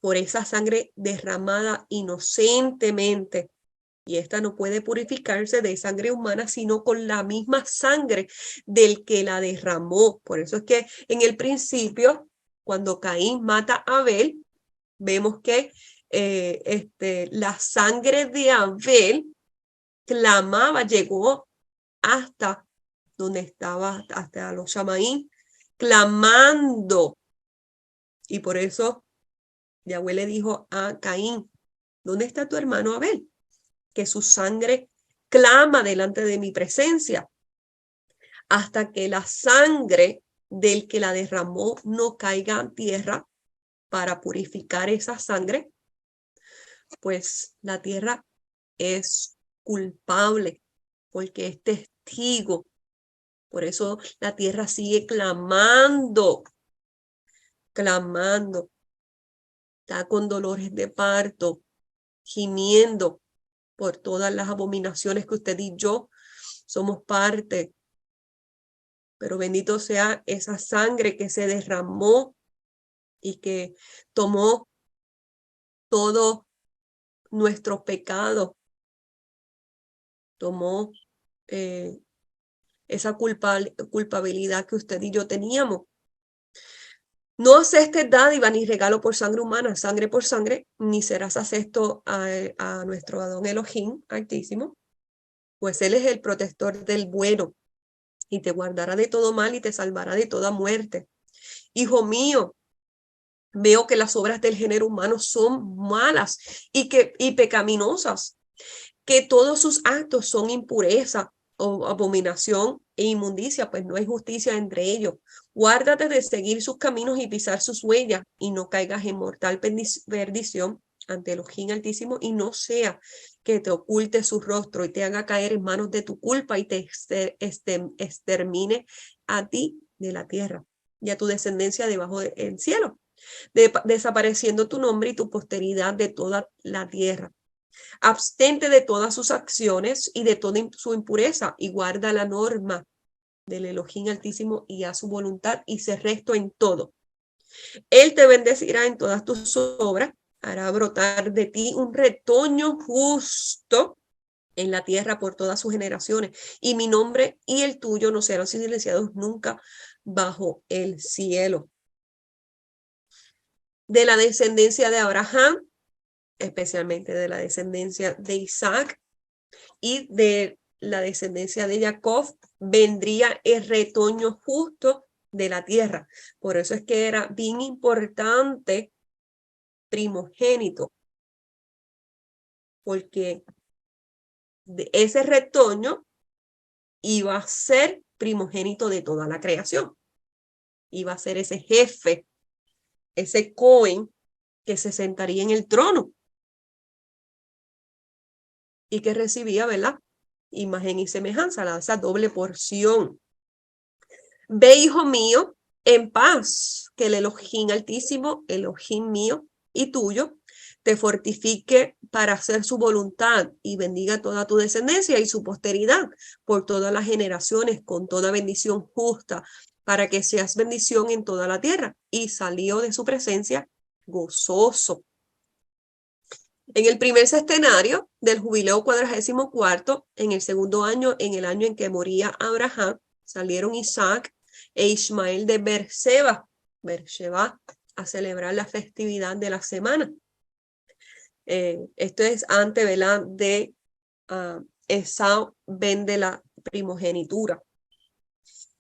por esa sangre derramada inocentemente. Y esta no puede purificarse de sangre humana, sino con la misma sangre del que la derramó. Por eso es que en el principio, cuando Caín mata a Abel, vemos que la sangre de Abel clamaba, llegó hasta donde estaba, hasta los Shamaín, clamando. Y por eso Yahweh le dijo a Caín: ¿dónde está tu hermano Abel? Que su sangre clama delante de mi presencia, hasta que la sangre del que la derramó no caiga en tierra para purificar esa sangre, pues la tierra es culpable porque es testigo. Por eso la tierra sigue clamando, está con dolores de parto, gimiendo por todas las abominaciones que usted y yo somos parte. Pero bendito sea esa sangre que se derramó y que tomó todo nuestro pecado, tomó esa culpabilidad que usted y yo teníamos. No aceptes dádiva ni regalo por sangre humana, sangre por sangre, ni serás acepto a nuestro Adón Elohim Altísimo, pues Él es el protector del bueno, y te guardará de todo mal y te salvará de toda muerte. Hijo mío, veo que las obras del género humano son malas y pecaminosas, que todos sus actos son impureza o abominación e inmundicia, pues no hay justicia entre ellos. Guárdate de seguir sus caminos y pisar sus huellas, y no caigas en mortal perdición ante el Elohim Altísimo, y no sea que te oculte su rostro y te haga caer en manos de tu culpa y te extermine a ti de la tierra y a tu descendencia debajo del cielo, desapareciendo tu nombre y tu posteridad de toda la tierra. Abstente de todas sus acciones y de toda su impureza y guarda la norma del Elohim Altísimo y a su voluntad y sé recto en todo. Él te bendecirá en todas tus obras, hará brotar de ti un retoño justo en la tierra por todas sus generaciones, y mi nombre y el tuyo no serán silenciados nunca bajo el cielo. De la descendencia de Abraham, especialmente de la descendencia de Isaac y de la descendencia de Jacob, vendría el retoño justo de la tierra. Por eso es que era bien importante primogénito, porque de ese retoño iba a ser primogénito de toda la creación. Iba a ser ese jefe, ese Cohen que se sentaría en el trono y que recibía, ¿verdad? Imagen y semejanza, esa doble porción. Ve, hijo mío, en paz, que el Elohim Altísimo, Elohim mío y tuyo, te fortifique para hacer su voluntad y bendiga toda tu descendencia y su posteridad por todas las generaciones con toda bendición justa, para que seas bendición en toda la tierra. Y salió de su presencia gozoso. En el primer sextenario del jubileo 44, en el segundo año, en el año en que moría Abraham, salieron Isaac e Ismael de Beersheba a celebrar la festividad de la semana. Esto es antes, ¿verdad?, de Esau vende la primogenitura.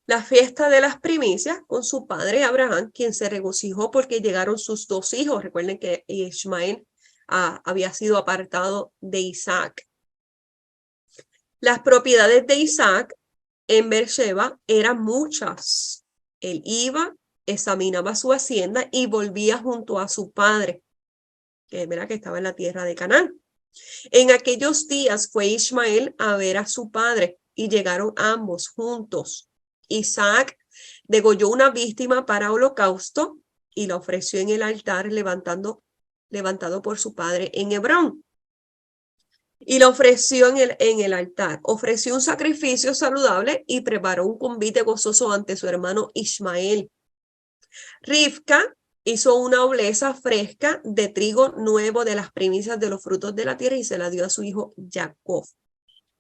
La fiesta de las primicias con su padre Abraham, quien se regocijó porque llegaron sus dos hijos. Recuerden que Ismael había sido apartado de Isaac. Las propiedades de Isaac en Beersheba eran muchas. Él iba, examinaba su hacienda y volvía junto a su padre, que estaba en la tierra de Canaán. En aquellos días fue Ismael a ver a su padre y llegaron ambos juntos. Isaac degolló una víctima para holocausto y la ofreció en el altar levantado por su padre en Hebrón. Y la ofreció en el altar. Ofreció un sacrificio saludable y preparó un convite gozoso ante su hermano Ismael. Rivka hizo una obleza fresca de trigo nuevo de las primicias de los frutos de la tierra y se la dio a su hijo Jacob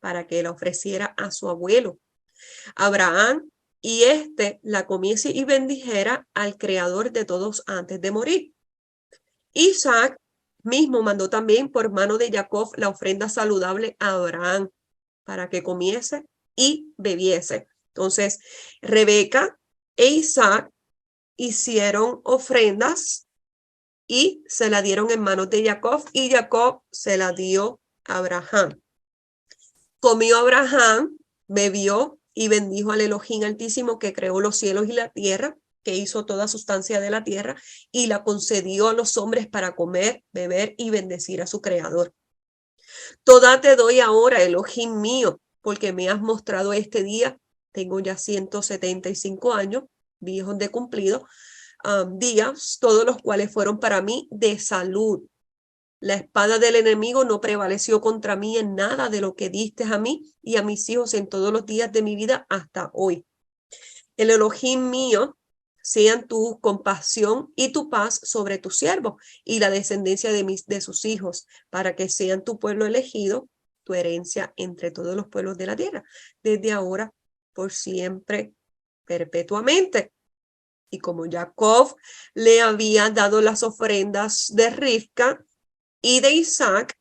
para que la ofreciera a su abuelo Abraham, y la comiese y bendijera al Creador de todos antes de morir. Isaac mismo mandó también por mano de Jacob la ofrenda saludable a Abraham para que comiese y bebiese. Entonces, Rebeca e Isaac hicieron ofrendas y se la dieron en manos de Jacob, y Jacob se la dio a Abraham. Comió Abraham, bebió y bendijo al Elohim Altísimo que creó los cielos y la tierra, que hizo toda sustancia de la tierra y la concedió a los hombres para comer, beber y bendecir a su Creador. Toda te doy ahora, Elohim mío, porque me has mostrado este día. Tengo ya 175 años, viejos de cumplido, días, todos los cuales fueron para mí de salud. La espada del enemigo no prevaleció contra mí en nada de lo que diste a mí y a mis hijos en todos los días de mi vida hasta hoy. El Elohim mío, sean tu compasión y tu paz sobre tus siervos y la descendencia de sus hijos, para que sean tu pueblo elegido, tu herencia entre todos los pueblos de la tierra, desde ahora por siempre, perpetuamente. Y como Jacob le había dado las ofrendas de Rivka y de Isaac,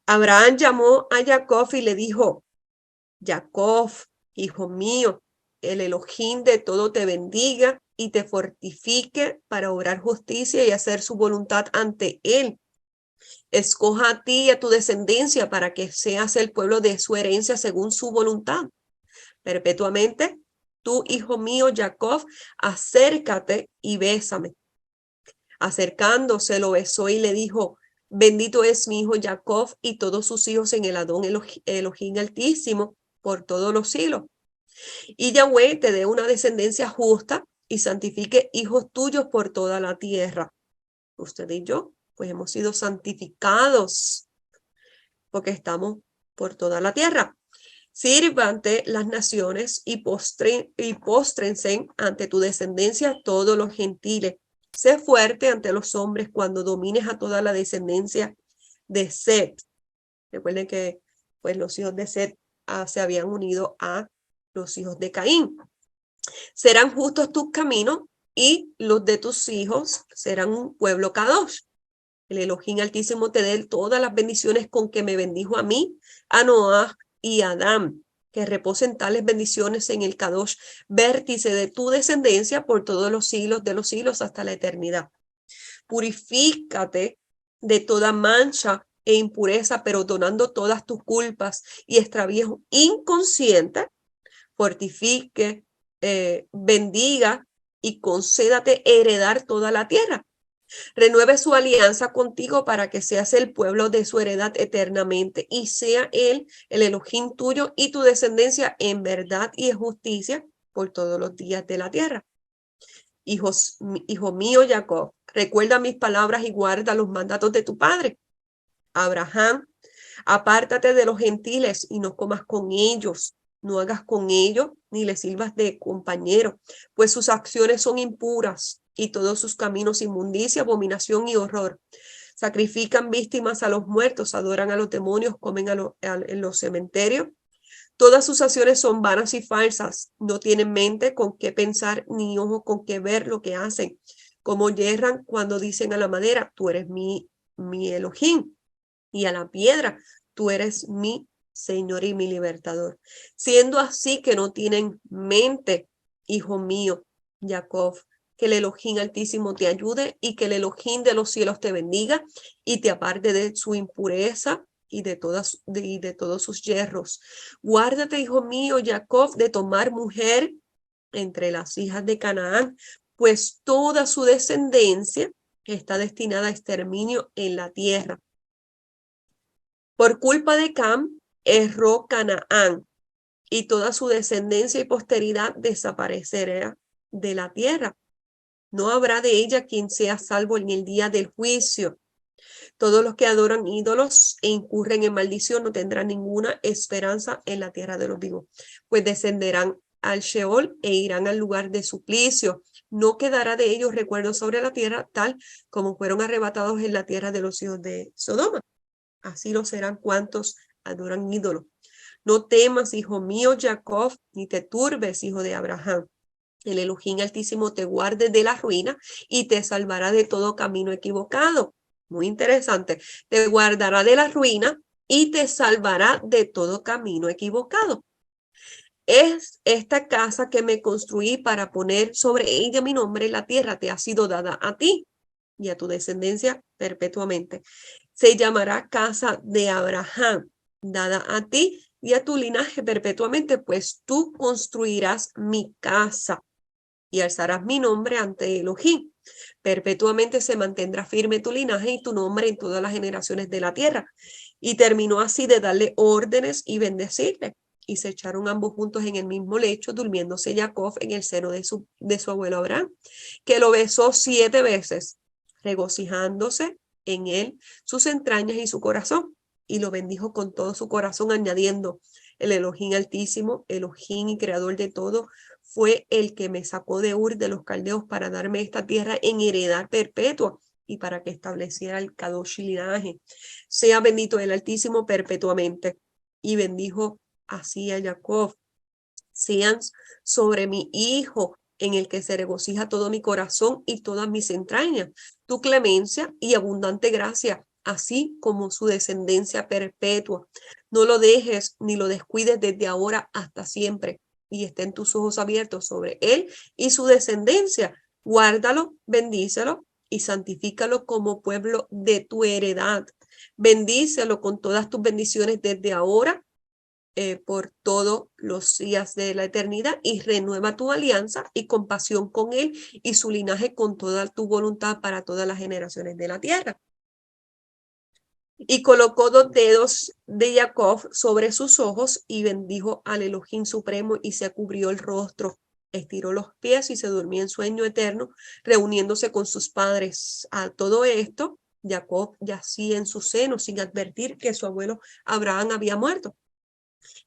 Abraham llamó a Jacob y le dijo: Jacob, hijo mío, el Elohim de todo te bendiga y te fortifique para obrar justicia y hacer su voluntad ante él. Escoja a ti y a tu descendencia para que seas el pueblo de su herencia según su voluntad. Perpetuamente, tú, hijo mío, Jacob, acércate y bésame. Acercándose, lo besó y le dijo: bendito es mi hijo Jacob y todos sus hijos en el Adón Elohim Altísimo por todos los siglos. Y Yahweh te dé una descendencia justa y santifique hijos tuyos por toda la tierra. Usted y yo, pues hemos sido santificados porque estamos por toda la tierra. Sirva ante las naciones y póstrense ante tu descendencia todos los gentiles. Sé fuerte ante los hombres cuando domines a toda la descendencia de Set. Recuerden que pues, los hijos de Set se habían unido a los hijos de Caín. Serán justos tus caminos y los de tus hijos serán un pueblo Kadosh. El Elohim Altísimo te dé todas las bendiciones con que me bendijo a mí, a Noah y a Adán, que reposen tales bendiciones en el Kadosh, vértice de tu descendencia por todos los siglos de los siglos hasta la eternidad. Purifícate de toda mancha e impureza, perdonando todas tus culpas y extravíos inconscientes, fortifique, bendiga y concédate heredar toda la tierra. Renueve su alianza contigo para que seas el pueblo de su heredad eternamente y sea él el Elohim tuyo y tu descendencia en verdad y en justicia por todos los días de la tierra. Hijo mío Jacob, recuerda mis palabras y guarda los mandatos de tu padre Abraham. Apártate de los gentiles y no comas con ellos. No hagas con ellos ni les sirvas de compañero, pues sus acciones son impuras y todos sus caminos inmundicia, abominación y horror. Sacrifican víctimas a los muertos, adoran a los demonios, comen en los cementerios. Todas sus acciones son vanas y falsas. No tienen mente con qué pensar ni ojo con qué ver lo que hacen. Como yerran cuando dicen a la madera, tú eres mi Elohim, y a la piedra, tú eres mi Señor y mi libertador. Siendo así que no tienen mente, hijo mío, Jacob, que el Elohim Altísimo te ayude y que el Elohim de los cielos te bendiga y te aparte de su impureza y de todos sus yerros. Guárdate, hijo mío, Jacob, de tomar mujer entre las hijas de Canaán, pues toda su descendencia está destinada a exterminio en la tierra. Por culpa de Cam, erró Canaán y toda su descendencia y posteridad desaparecerá de la tierra. No habrá de ella quien sea salvo en el día del juicio. Todos los que adoran ídolos e incurren en maldición no tendrán ninguna esperanza en la tierra de los vivos, pues descenderán al Sheol e irán al lugar de suplicio. No quedará de ellos recuerdo sobre la tierra, tal como fueron arrebatados en la tierra de los hijos de Sodoma. Así lo serán cuantos adoran ídolos. No temas, hijo mío Jacob, ni te turbes, hijo de Abraham. El Elohim Altísimo te guarde de la ruina y te salvará de todo camino equivocado. Muy interesante. Te guardará de la ruina y te salvará de todo camino equivocado. Es esta casa que me construí para poner sobre ella mi nombre. La tierra te ha sido dada a ti y a tu descendencia perpetuamente. Se llamará casa de Abraham, dada a ti y a tu linaje perpetuamente, pues tú construirás mi casa y alzarás mi nombre ante Elohim. Perpetuamente se mantendrá firme tu linaje y tu nombre en todas las generaciones de la tierra. Y terminó así de darle órdenes y bendecirle. Y se echaron ambos juntos en el mismo lecho, durmiéndose Jacob en el seno de su abuelo Abraham, que lo besó 7 veces, regocijándose en él sus entrañas y su corazón. Y lo bendijo con todo su corazón, añadiendo: el Elohim Altísimo, Elohim y creador de todo, fue el que me sacó de Ur de los caldeos para darme esta tierra en heredad perpetua y para que estableciera el Kadosh linaje. Sea bendito el Altísimo perpetuamente. Y bendijo así a Jacob: sean sobre mi hijo, en el que se regocija todo mi corazón y todas mis entrañas, tu clemencia y abundante gracia, así como su descendencia perpetua. No lo dejes ni lo descuides desde ahora hasta siempre, y estén tus ojos abiertos sobre él y su descendencia. Guárdalo, bendícelo y santifícalo como pueblo de tu heredad. Bendícelo con todas tus bendiciones desde ahora por todos los días de la eternidad, y renueva tu alianza y compasión con él y su linaje con toda tu voluntad para todas las generaciones de la tierra. Y colocó 2 dedos de Jacob sobre sus ojos y bendijo al Elohim Supremo y se cubrió el rostro. Estiró los pies y se durmió en sueño eterno, reuniéndose con sus padres. A todo esto, Jacob yacía en su seno sin advertir que su abuelo Abraham había muerto.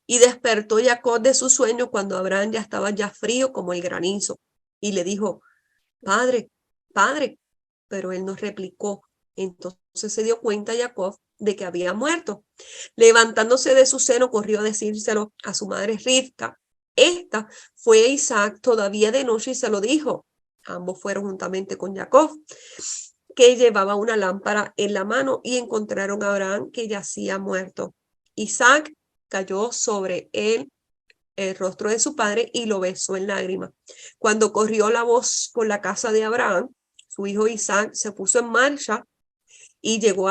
Y despertó Jacob de su sueño cuando Abraham ya estaba ya frío como el granizo. Y le dijo, Padre, Padre. Pero él no replicó. Entonces se dio cuenta Jacob de que había muerto. Levantándose de su seno, corrió a decírselo a su madre Rivca. Esta fue a Isaac todavía de noche y se lo dijo. Ambos fueron juntamente con Jacob, que llevaba una lámpara en la mano, y encontraron a Abraham que yacía muerto. Isaac cayó sobre él el rostro de su padre y lo besó en lágrimas. Cuando corrió la voz por la casa de Abraham, su hijo Isaac se puso en marcha y llegó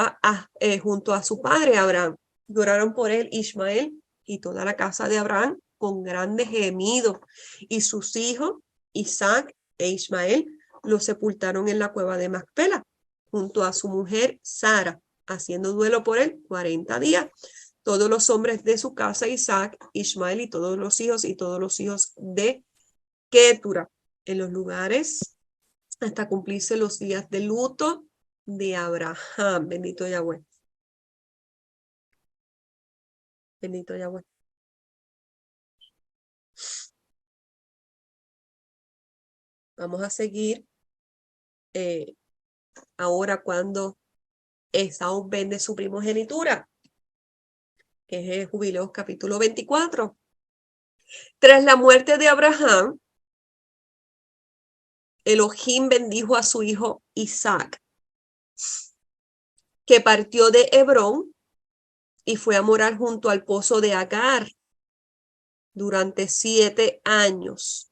junto a su padre Abraham. Lloraron por él Ismael y toda la casa de Abraham con grandes gemidos, y sus hijos Isaac e Ismael lo sepultaron en la cueva de Macpela junto a su mujer Sara, haciendo duelo por él 40 días. Todos los hombres de su casa, Isaac, Ismael y todos los hijos de Ketura, en los lugares hasta cumplirse los días de luto de Abraham. Bendito Yahweh. Bendito Yahweh. Vamos a seguir ahora cuando Esaú vende su primogenitura, que es el Jubileos capítulo 24. Tras la muerte de Abraham, Elohim bendijo a su hijo Isaac, que partió de Hebrón y fue a morar junto al pozo de Agar durante 7 años,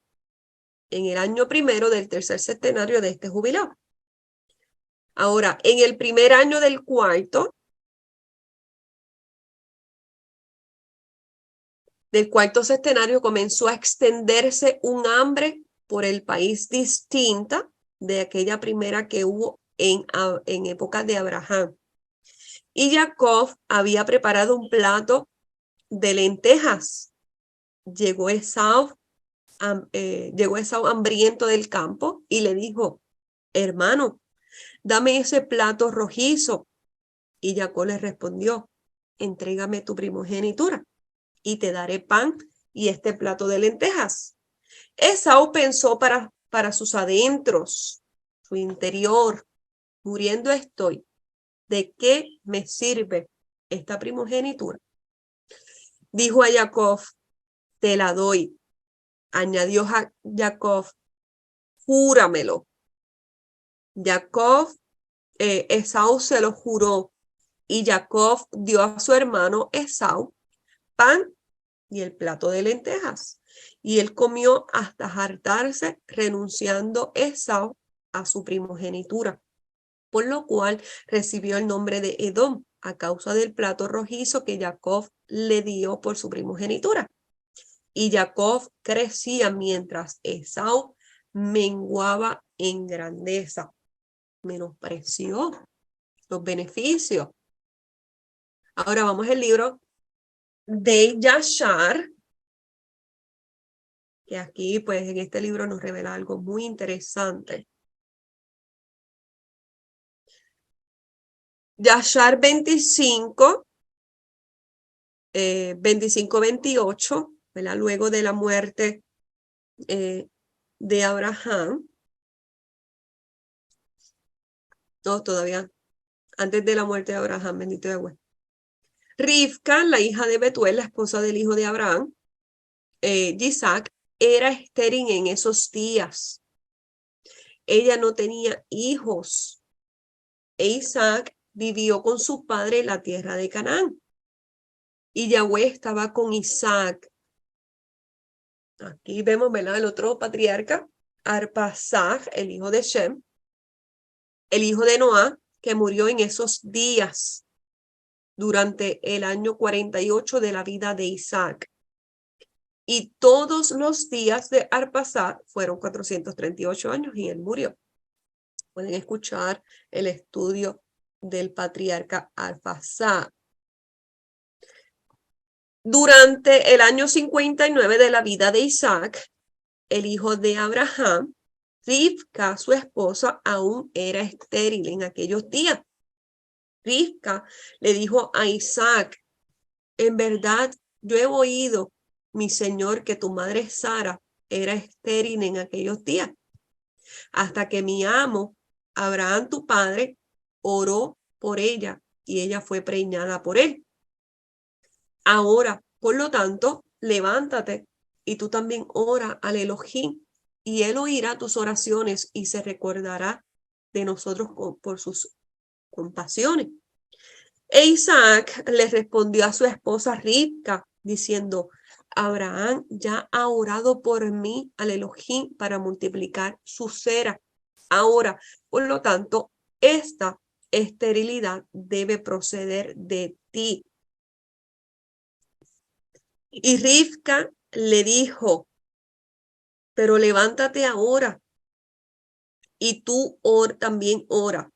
en el año primero del tercer centenario de este jubileo. Ahora, en el primer año del cuarto centenario comenzó a extenderse un hambre por el país distinta de aquella primera que hubo en época de Abraham. Y Jacob había preparado un plato de lentejas. Llegó Esaú hambriento del campo y le dijo, hermano, dame ese plato rojizo. Y Jacob le respondió, entrégame tu primogenitura y te daré pan y este plato de lentejas. Esaú pensó para sus adentros, su interior, muriendo estoy. ¿De qué me sirve esta primogenitura? Dijo a Jacob, te la doy. Añadió Jacob, júramelo. Esaú se lo juró, y Jacob dio a su hermano Esaú pan y el plato de lentejas. Y él comió hasta hartarse, renunciando Esaú a su primogenitura, por lo cual recibió el nombre de Edom, a causa del plato rojizo que Jacob le dio por su primogenitura. Y Jacob crecía mientras Esaú menguaba en grandeza. Menospreció los beneficios. Ahora vamos al libro de Yashar, que aquí pues en este libro nos revela algo muy interesante. Yashar 25, 28, ¿verdad? Luego de la muerte de Abraham. No, todavía antes de la muerte de Abraham, bendito Yahweh. Rivka, la hija de Betuel, la esposa del hijo de Abraham, Isaac, era estéril en esos días. Ella no tenía hijos. E Isaac vivió con su padre en la tierra de Canaán. Y Yahweh estaba con Isaac. Aquí vemos, ¿verdad?, el otro patriarca, Arpasaj, el hijo de Shem, el hijo de Noah, que murió en esos días durante el año 48 de la vida de Isaac. Y todos los días de Arpasad fueron 438 años y él murió. Pueden escuchar el estudio del patriarca Arpasad. Durante el año 59 de la vida de Isaac, el hijo de Abraham, Rivka, su esposa, aún era estéril en aquellos días. Rivka le dijo a Isaac, en verdad yo he oído, mi señor, que tu madre Sara era estéril en aquellos días, hasta que mi amo, Abraham tu padre, oró por ella y ella fue preñada por él. Ahora, por lo tanto, levántate y tú también ora al Elohim y él oirá tus oraciones y se recordará de nosotros por sus compasiones. E Isaac le respondió a su esposa Rivka diciendo, Abraham ya ha orado por mí al Elohim para multiplicar su cera. Ahora, por lo tanto, esta esterilidad debe proceder de ti. Y Rivka le dijo, pero levántate ahora y tú también ora,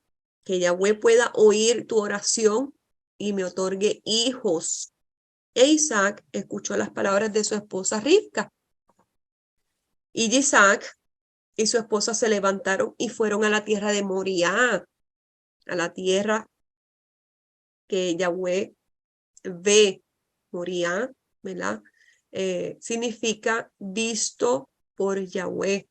que Yahweh pueda oír tu oración y me otorgue hijos. E Isaac escuchó las palabras de su esposa Rivka. Y Isaac y su esposa se levantaron y fueron a la tierra de Moriah, a la tierra que Yahweh ve. Moriah, ¿verdad? Significa visto por Yahweh.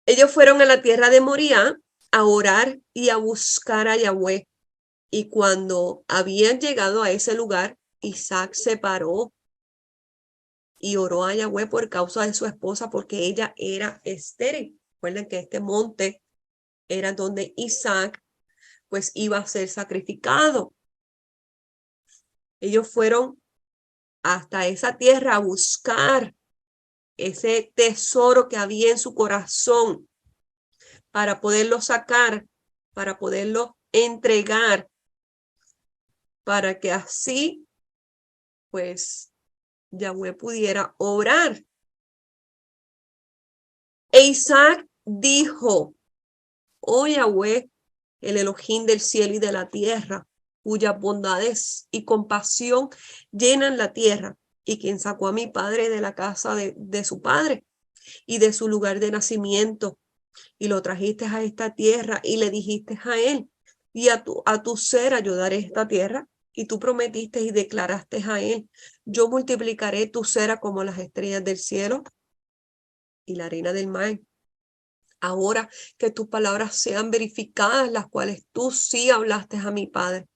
Ellos fueron a la tierra de Moriah a orar y a buscar a Yahweh. Y cuando habían llegado a ese lugar, Isaac se paró y oró a Yahweh por causa de su esposa, porque ella era estéril. Recuerden que este monte era donde Isaac pues iba a ser sacrificado. Ellos fueron hasta esa tierra a buscar ese tesoro que había en su corazón para poderlo sacar, para poderlo entregar, para que así pues Yahweh pudiera obrar. E Isaac dijo, oh Yahweh, el Elohim del cielo y de la tierra, cuyas bondades y compasión llenan la tierra, y quien sacó a mi padre de la casa de su padre y de su lugar de nacimiento, y lo trajiste a esta tierra y le dijiste a él, y a tu cera yo daré esta tierra, y tú prometiste y declaraste a él, yo multiplicaré tu cera como las estrellas del cielo y la arena del mar. Ahora que tus palabras sean verificadas, las cuales tú sí hablaste a mi padre,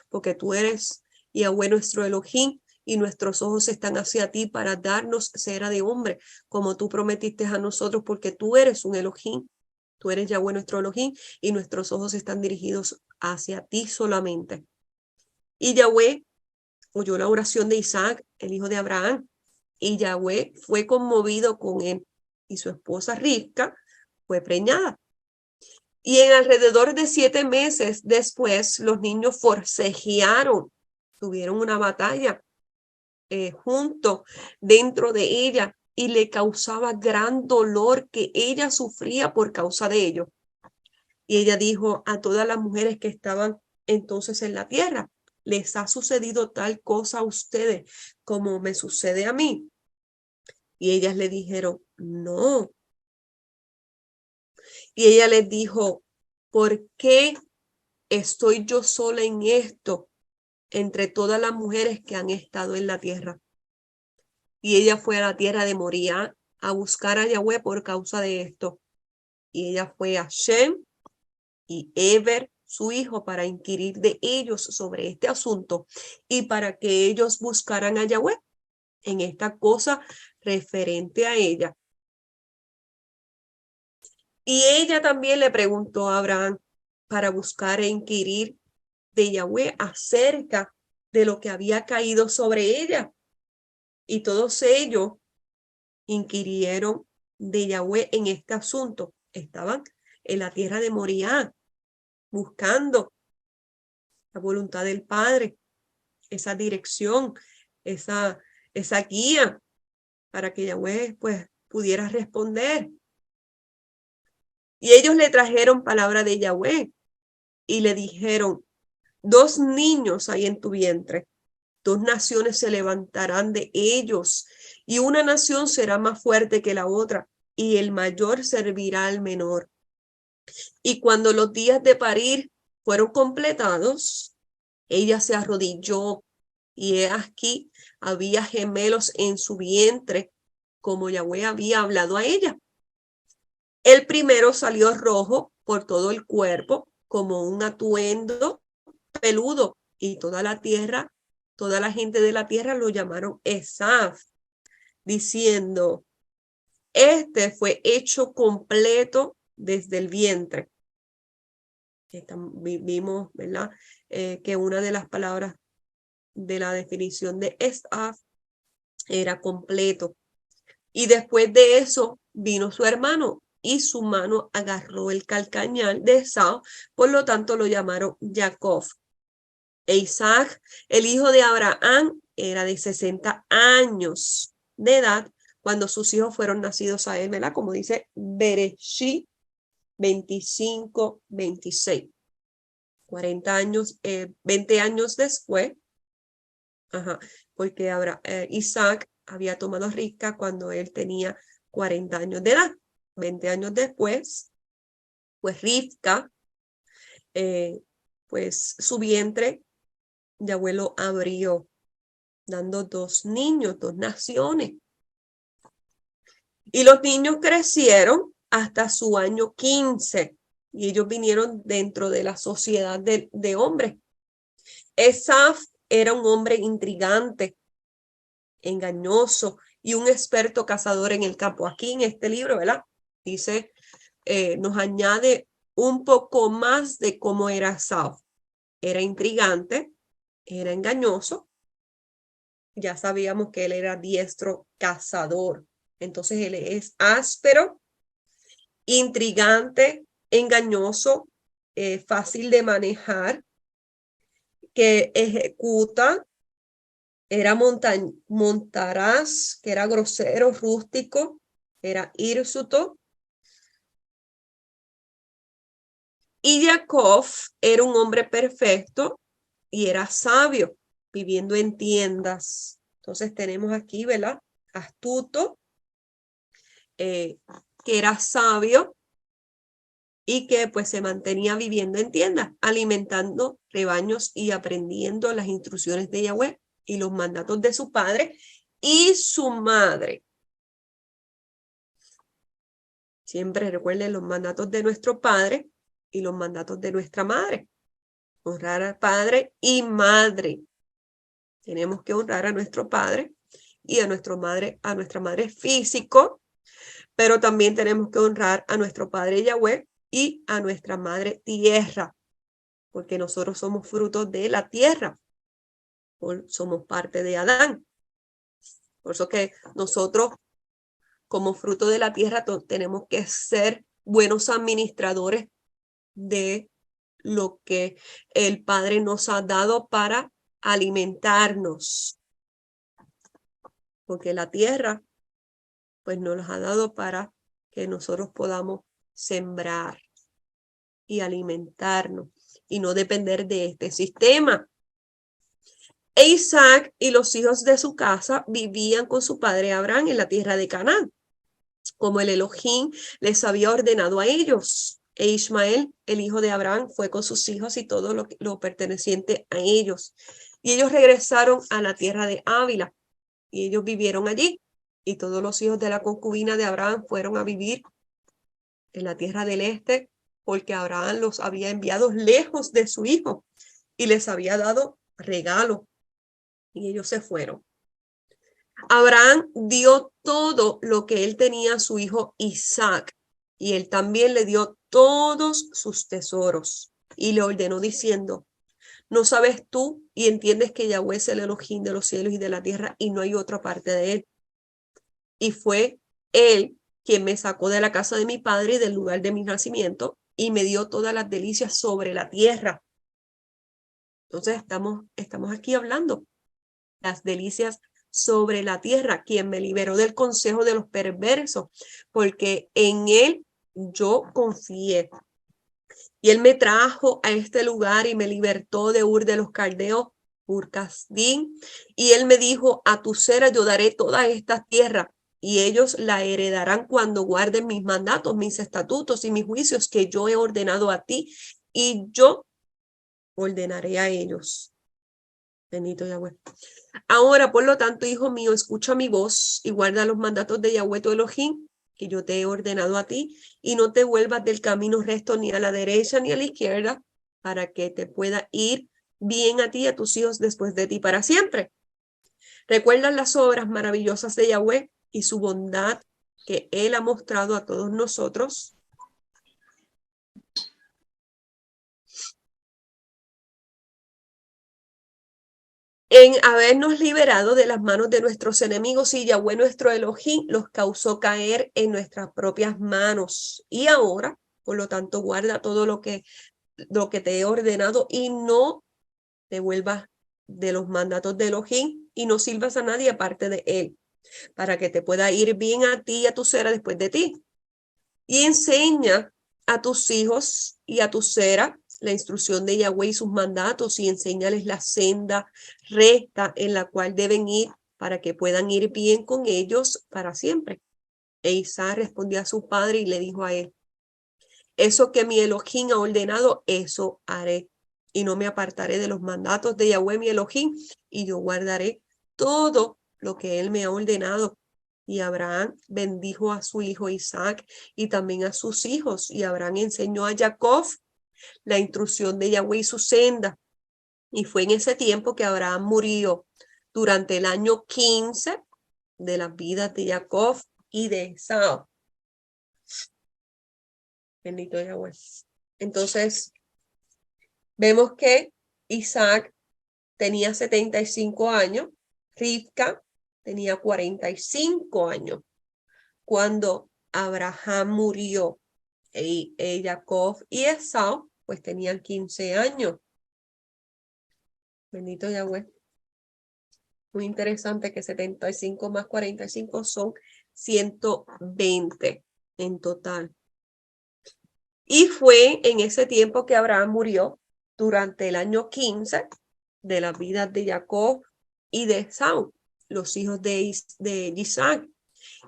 porque tú eres Yahweh nuestro Elohim, y nuestros ojos están hacia ti para darnos cera de hombre, como tú prometiste a nosotros, porque tú eres un Elohim, tú eres Yahweh nuestro Elohim, y nuestros ojos están dirigidos hacia ti solamente. Y Yahweh oyó la oración de Isaac, el hijo de Abraham, y Yahweh fue conmovido con él, y su esposa Rivka fue preñada. Y en alrededor de 7 meses después, los niños forcejearon, tuvieron una batalla junto dentro de ella, y le causaba gran dolor que ella sufría por causa de ello. Y ella dijo a todas las mujeres que estaban entonces en la tierra, ¿les ha sucedido tal cosa a ustedes como me sucede a mí? Y ellas le dijeron, no. Y ella les dijo, ¿por qué estoy yo sola en esto entre todas las mujeres que han estado en la tierra? Y ella fue a la tierra de Moriah a buscar a Yahweh por causa de esto. Y ella fue a Shem y Eber, su hijo, para inquirir de ellos sobre este asunto y para que ellos buscaran a Yahweh en esta cosa referente a ella. Y ella también le preguntó a Abraham para buscar e inquirir de Yahweh acerca de lo que había caído sobre ella. Y todos ellos inquirieron de Yahweh en este asunto. Estaban en la tierra de Moriah, buscando la voluntad del Padre, esa dirección, esa guía para que Yahweh pues pudiera responder. Y ellos le trajeron palabra de Yahweh y le dijeron, 2 niños hay en tu vientre, 2 naciones se levantarán de ellos, y una nación será más fuerte que la otra, y el mayor servirá al menor. Y cuando los días de parir fueron completados, ella se arrodilló y he aquí había gemelos en su vientre, como Yahweh había hablado a ella. El primero salió rojo por todo el cuerpo, como un atuendo peludo, y toda la tierra, toda la gente de la tierra lo llamaron Esaf, diciendo, este fue hecho completo desde el vientre. Vimos, ¿verdad? Que una de las palabras de la definición de Esaf era completo. Y después de eso vino su hermano y su mano agarró el calcañal de Esau, por lo tanto lo llamaron Jacob. E Isaac, el hijo de Abraham, era de 60 años de edad cuando sus hijos fueron nacidos a él, ¿verdad? Como dice Bereshit 25-26. 40 años, 20 años después, porque Isaac había tomado Rivca cuando él tenía 40 años de edad. 20 años después, pues Rivca, pues su vientre, Yahweh lo abrió, dando 2 niños, 2 naciones. Y los niños crecieron hasta su año 15 y ellos vinieron dentro de la sociedad de hombres. Esaf era un hombre intrigante, engañoso y un experto cazador en el campo. Aquí en este libro, ¿verdad? Dice, nos añade un poco más de cómo era Esaf. Era intrigante, era engañoso. Ya sabíamos que él era diestro cazador. Entonces él es áspero, intrigante, engañoso, fácil de manejar, que ejecuta, era montaraz, que era grosero, rústico, era hirsuto. Y Jacob era un hombre perfecto y era sabio, viviendo en tiendas. Entonces tenemos aquí, ¿verdad? Astuto, que era sabio y que pues se mantenía viviendo en tiendas, alimentando rebaños y aprendiendo las instrucciones de Yahweh y los mandatos de su padre y su madre. Siempre recuerden los mandatos de nuestro padre y los mandatos de nuestra madre. Honrar al padre y madre. Tenemos que honrar a nuestro padre y a nuestra madre físico, pero también tenemos que honrar a nuestro padre Yahweh y a nuestra madre tierra, porque nosotros somos frutos de la tierra, somos parte de Adán. Por eso que nosotros, como fruto de la tierra, tenemos que ser buenos administradores de lo que el Padre nos ha dado para alimentarnos, porque la tierra pues nos ha dado para que nosotros podamos sembrar y alimentarnos y no depender de este sistema. E Isaac y los hijos de su casa vivían con su padre Abraham en la tierra de Canaán, como el Elohim les había ordenado a ellos. E Ismael, el hijo de Abraham, fue con sus hijos y todo lo perteneciente a ellos. Y ellos regresaron a la tierra de Ávila y ellos vivieron allí. Y todos los hijos de la concubina de Abraham fueron a vivir en la tierra del este, porque Abraham los había enviado lejos de su hijo y les había dado regalo. Y ellos se fueron. Abraham dio todo lo que él tenía a su hijo Isaac, y él también le dio todos sus tesoros, y le ordenó diciendo, ¿no sabes tú y entiendes que Yahweh es el Elohim de los cielos y de la tierra y no hay otra parte de él? Y fue él quien me sacó de la casa de mi padre y del lugar de mi nacimiento y me dio todas las delicias sobre la tierra. Entonces estamos aquí hablando las delicias sobre la tierra, quien me liberó del consejo de los perversos, porque en él yo confié. Y él me trajo a este lugar y me libertó de Ur de los Caldeos, Ur Kasdín, y él me dijo, a tu cera yo daré toda esta tierra, y ellos la heredarán cuando guarden mis mandatos, mis estatutos y mis juicios que yo he ordenado a ti, y yo ordenaré a ellos. Bendito Yahweh. Ahora, por lo tanto, hijo mío, escucha mi voz y guarda los mandatos de Yahweh tu Elohim, que yo te he ordenado a ti, y no te vuelvas del camino recto ni a la derecha ni a la izquierda, para que te pueda ir bien a ti y a tus hijos después de ti para siempre. Recuerda las obras maravillosas de Yahweh y su bondad que Él ha mostrado a todos nosotros. En habernos liberado de las manos de nuestros enemigos, y Yahweh nuestro Elohim los causó caer en nuestras propias manos. Y ahora, por lo tanto, guarda todo lo que te he ordenado y no te vuelvas de los mandatos de Elohim y no sirvas a nadie aparte de él, para que te pueda ir bien a ti y a tu cera después de ti. Y enseña a tus hijos y a tu cera la instrucción de Yahweh y sus mandatos, y enséñales la senda recta en la cual deben ir para que puedan ir bien con ellos para siempre. E Isaac respondió a su padre y le dijo a él: eso que mi Elohim ha ordenado, eso haré, y no me apartaré de los mandatos de Yahweh mi Elohim, y yo guardaré todo lo que él me ha ordenado. Y Abraham bendijo a su hijo Isaac y también a sus hijos, y Abraham enseñó a Jacob la instrucción de Yahweh y su senda. Y fue en ese tiempo que Abraham murió, durante el año 15 de las vidas de Jacob y de Esaú. Bendito Yahweh. Entonces, vemos que Isaac tenía 75 años, Rivka tenía 45 años cuando Abraham murió, Jacob y Esaú pues tenían 15 años. Bendito Yahweh. Muy interesante que 75 más 45 son 120 en total. Y fue en ese tiempo que Abraham murió, durante el año 15 de la vida de Jacob y de Esaú, los hijos de Isaac.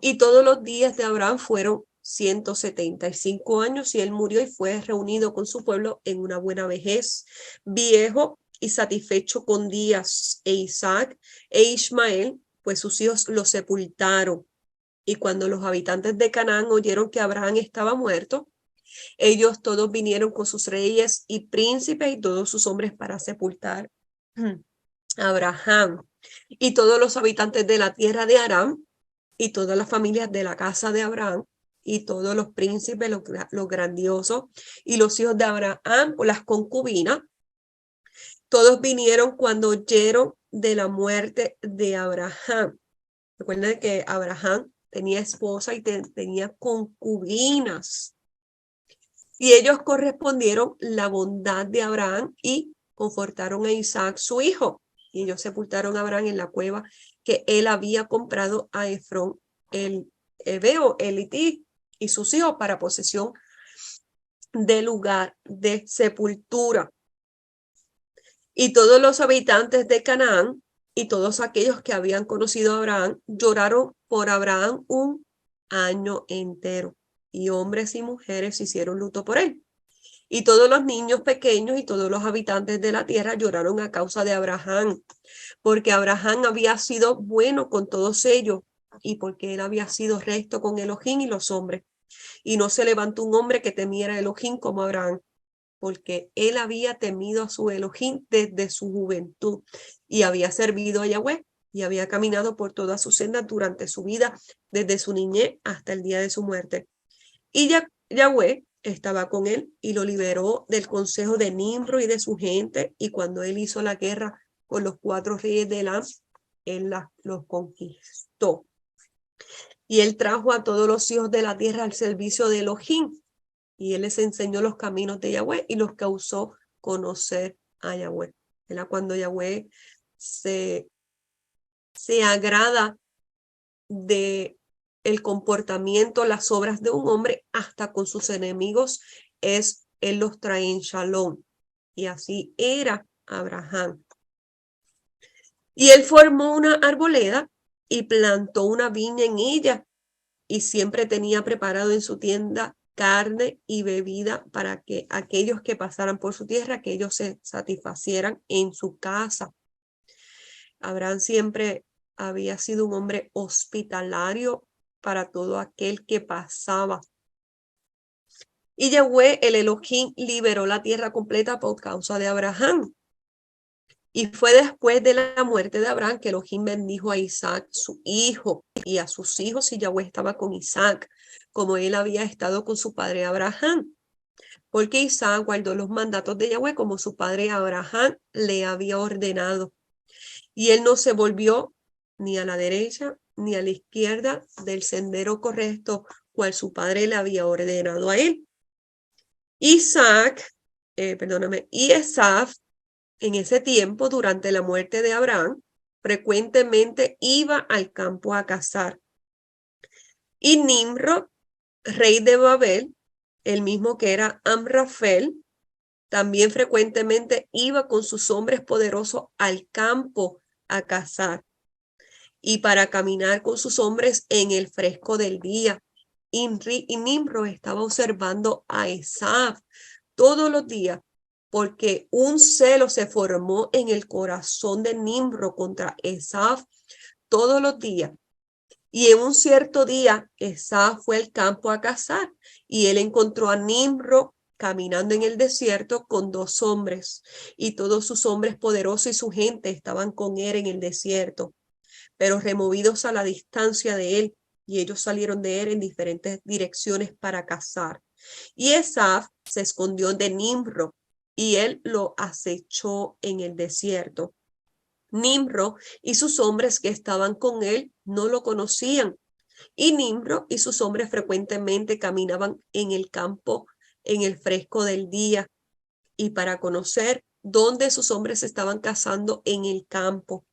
Y todos los días de Abraham fueron 175 años, y él murió y fue reunido con su pueblo en una buena vejez, viejo y satisfecho con días. E Isaac e Ismael, pues sus hijos lo sepultaron. Y cuando los habitantes de Canaán oyeron que Abraham estaba muerto, ellos todos vinieron con sus reyes y príncipes y todos sus hombres para sepultar a Abraham. Y todos los habitantes de la tierra de Aram y todas las familias de la casa de Abraham y todos los príncipes, los grandiosos, y los hijos de Abraham o las concubinas, todos vinieron cuando oyeron de la muerte de Abraham. Recuerden que Abraham tenía esposa y tenía concubinas. Y ellos correspondieron la bondad de Abraham y confortaron a Isaac su hijo. Y ellos sepultaron a Abraham en la cueva que él había comprado a Efrón el Heveo, el Hití, y sus hijos para posesión del lugar de sepultura. Y todos los habitantes de Canaán y todos aquellos que habían conocido a Abraham lloraron por Abraham un año entero, y hombres y mujeres hicieron luto por él. Y todos los niños pequeños y todos los habitantes de la tierra lloraron a causa de Abraham, porque Abraham había sido bueno con todos ellos, y porque él había sido recto con Elohim y los hombres. Y no se levantó un hombre que temiera a Elohim como Abraham, porque él había temido a su Elohim desde su juventud, y había servido a Yahweh, y había caminado por todas sus sendas durante su vida, desde su niñez hasta el día de su muerte. Y Yahweh estaba con él y lo liberó del consejo de Nimro y de su gente, y cuando él hizo la guerra con los 4 reyes de Elam, él los conquistó. Y él trajo a todos los hijos de la tierra al servicio de Elohim, y él les enseñó los caminos de Yahweh y los causó conocer a Yahweh. Era cuando Yahweh se agrada de el comportamiento, las obras de un hombre, hasta con sus enemigos, él los trae en shalom. Y así era Abraham. Y él formó una arboleda y plantó una viña en ella, y siempre tenía preparado en su tienda carne y bebida para que aquellos que pasaran por su tierra, que ellos se satisfacieran en su casa. Abraham siempre había sido un hombre hospitalario para todo aquel que pasaba. Y Yahweh, el Elohim, liberó la tierra completa por causa de Abraham. Y fue después de la muerte de Abraham que Elohim bendijo a Isaac, su hijo, y a sus hijos, y Yahweh estaba con Isaac, como él había estado con su padre Abraham. Porque Isaac guardó los mandatos de Yahweh como su padre Abraham le había ordenado. Y él no se volvió ni a la derecha ni a la izquierda del sendero correcto, cual su padre le había ordenado a él. Y Esaf, en ese tiempo, durante la muerte de Abraham, frecuentemente iba al campo a cazar. Y Nimrod, rey de Babel, el mismo que era Amrafel, también frecuentemente iba con sus hombres poderosos al campo a cazar y para caminar con sus hombres en el fresco del día. Y Nimrod estaba observando a Esaf todos los días, porque un celo se formó en el corazón de Nimrod contra Esaf todos los días. Y en un cierto día, Esaf fue al campo a cazar y él encontró a Nimrod caminando en el desierto con 2 hombres, y todos sus hombres poderosos y su gente estaban con él en el desierto, pero removidos a la distancia de él, y ellos salieron de él en diferentes direcciones para cazar. Y Esaf se escondió de Nimrod y él lo acechó en el desierto. Nimrod y sus hombres que estaban con él no lo conocían, y Nimrod y sus hombres frecuentemente caminaban en el campo en el fresco del día, y para conocer dónde sus hombres estaban cazando en el campo.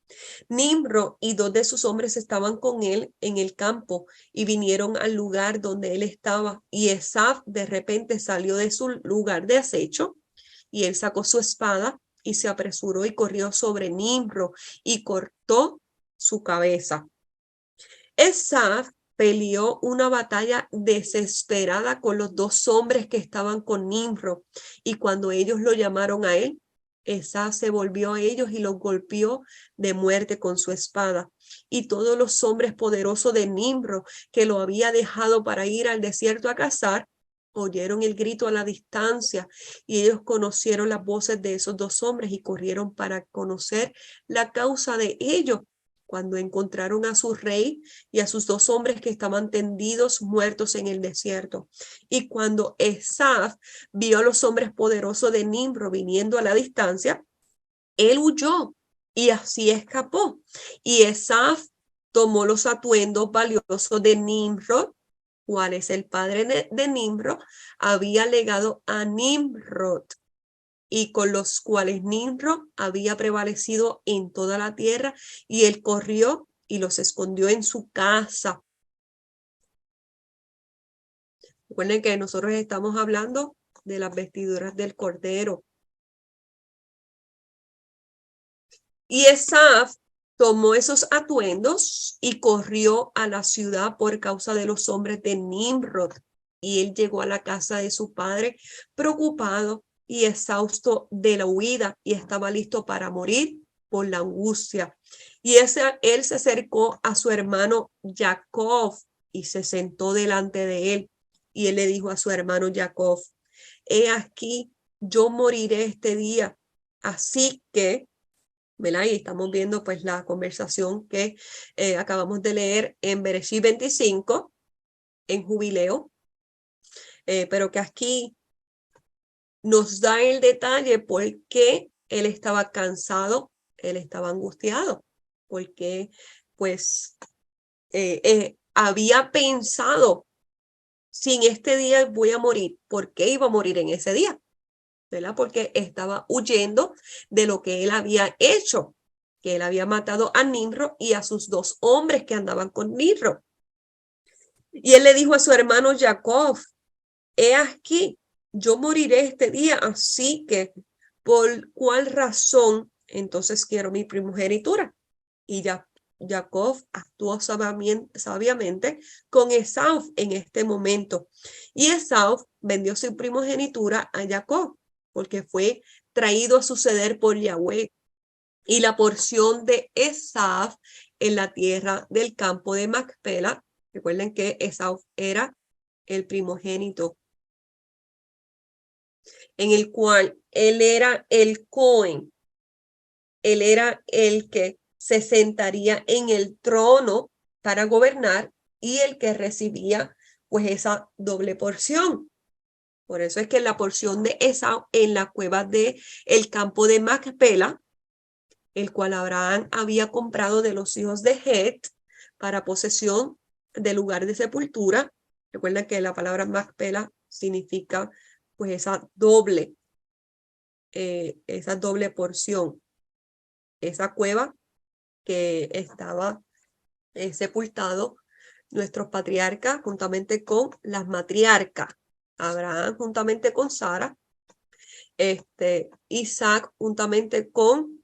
Nimrod y 2 de sus hombres estaban con él en el campo y vinieron al lugar donde él estaba, y Esaf de repente salió de su lugar de acecho y él sacó su espada y se apresuró y corrió sobre Nimrod y cortó su cabeza. Esaf peleó una batalla desesperada con los 2 hombres que estaban con Nimrod, y cuando ellos lo llamaron a él, Esaf se volvió a ellos y los golpeó de muerte con su espada. Y todos los hombres poderosos de Nimrod, que lo había dejado para ir al desierto a cazar, oyeron el grito a la distancia, y ellos conocieron las voces de esos 2 hombres y corrieron para conocer la causa de ello. Cuando encontraron a su rey y a sus 2 hombres que estaban tendidos muertos en el desierto. Y cuando Esaf vio a los hombres poderosos de Nimrod viniendo a la distancia, él huyó y así escapó. Y Esaf tomó los atuendos valiosos de Nimrod, cual es el padre de Nimrod, había legado a Nimrod, y con los cuales Nimrod había prevalecido en toda la tierra, y él corrió y los escondió en su casa. Recuerden que nosotros estamos hablando de las vestiduras del Cordero. Y Esaf tomó esos atuendos y corrió a la ciudad por causa de los hombres de Nimrod. Y él llegó a la casa de su padre preocupado y exhausto de la huida, y estaba listo para morir por la angustia. Y él se acercó a su hermano Jacob y se sentó delante de él. Y él le dijo a su hermano Jacob: he aquí, yo moriré este día. Así que, ¿verdad? Y estamos viendo pues la conversación que acabamos de leer en Bereshit 25, en Jubileo, pero que aquí nos da el detalle por qué él estaba cansado, él estaba angustiado, porque pues había pensado, si en este día voy a morir, ¿por qué iba a morir en ese día? ¿Verdad? Porque estaba huyendo de lo que él había hecho, que él había matado a Nimrod y a sus 2 hombres que andaban con Nimrod. Y él le dijo a su hermano Jacob: he aquí, yo moriré este día, así que ¿por cuál razón entonces quiero mi primogenitura? Y Jacob actuó sabiamente con Esaú en este momento. Y Esaú vendió su primogenitura a Jacob, porque fue traído a suceder por Yahweh. Y la porción de Esaú en la tierra del campo de Macpela, recuerden que Esaú era el primogénito, en el cual él era el Cohen, él era el que se sentaría en el trono para gobernar y el que recibía pues esa doble porción. Por eso es que la porción de Esaú en la cueva de el campo de Macpela, el cual Abraham había comprado de los hijos de Het para posesión del lugar de sepultura. Recuerden que la palabra Macpela significa pues esa doble porción, esa cueva que estaba sepultado nuestros patriarcas juntamente con las matriarcas, Abraham juntamente con Sara, Isaac juntamente con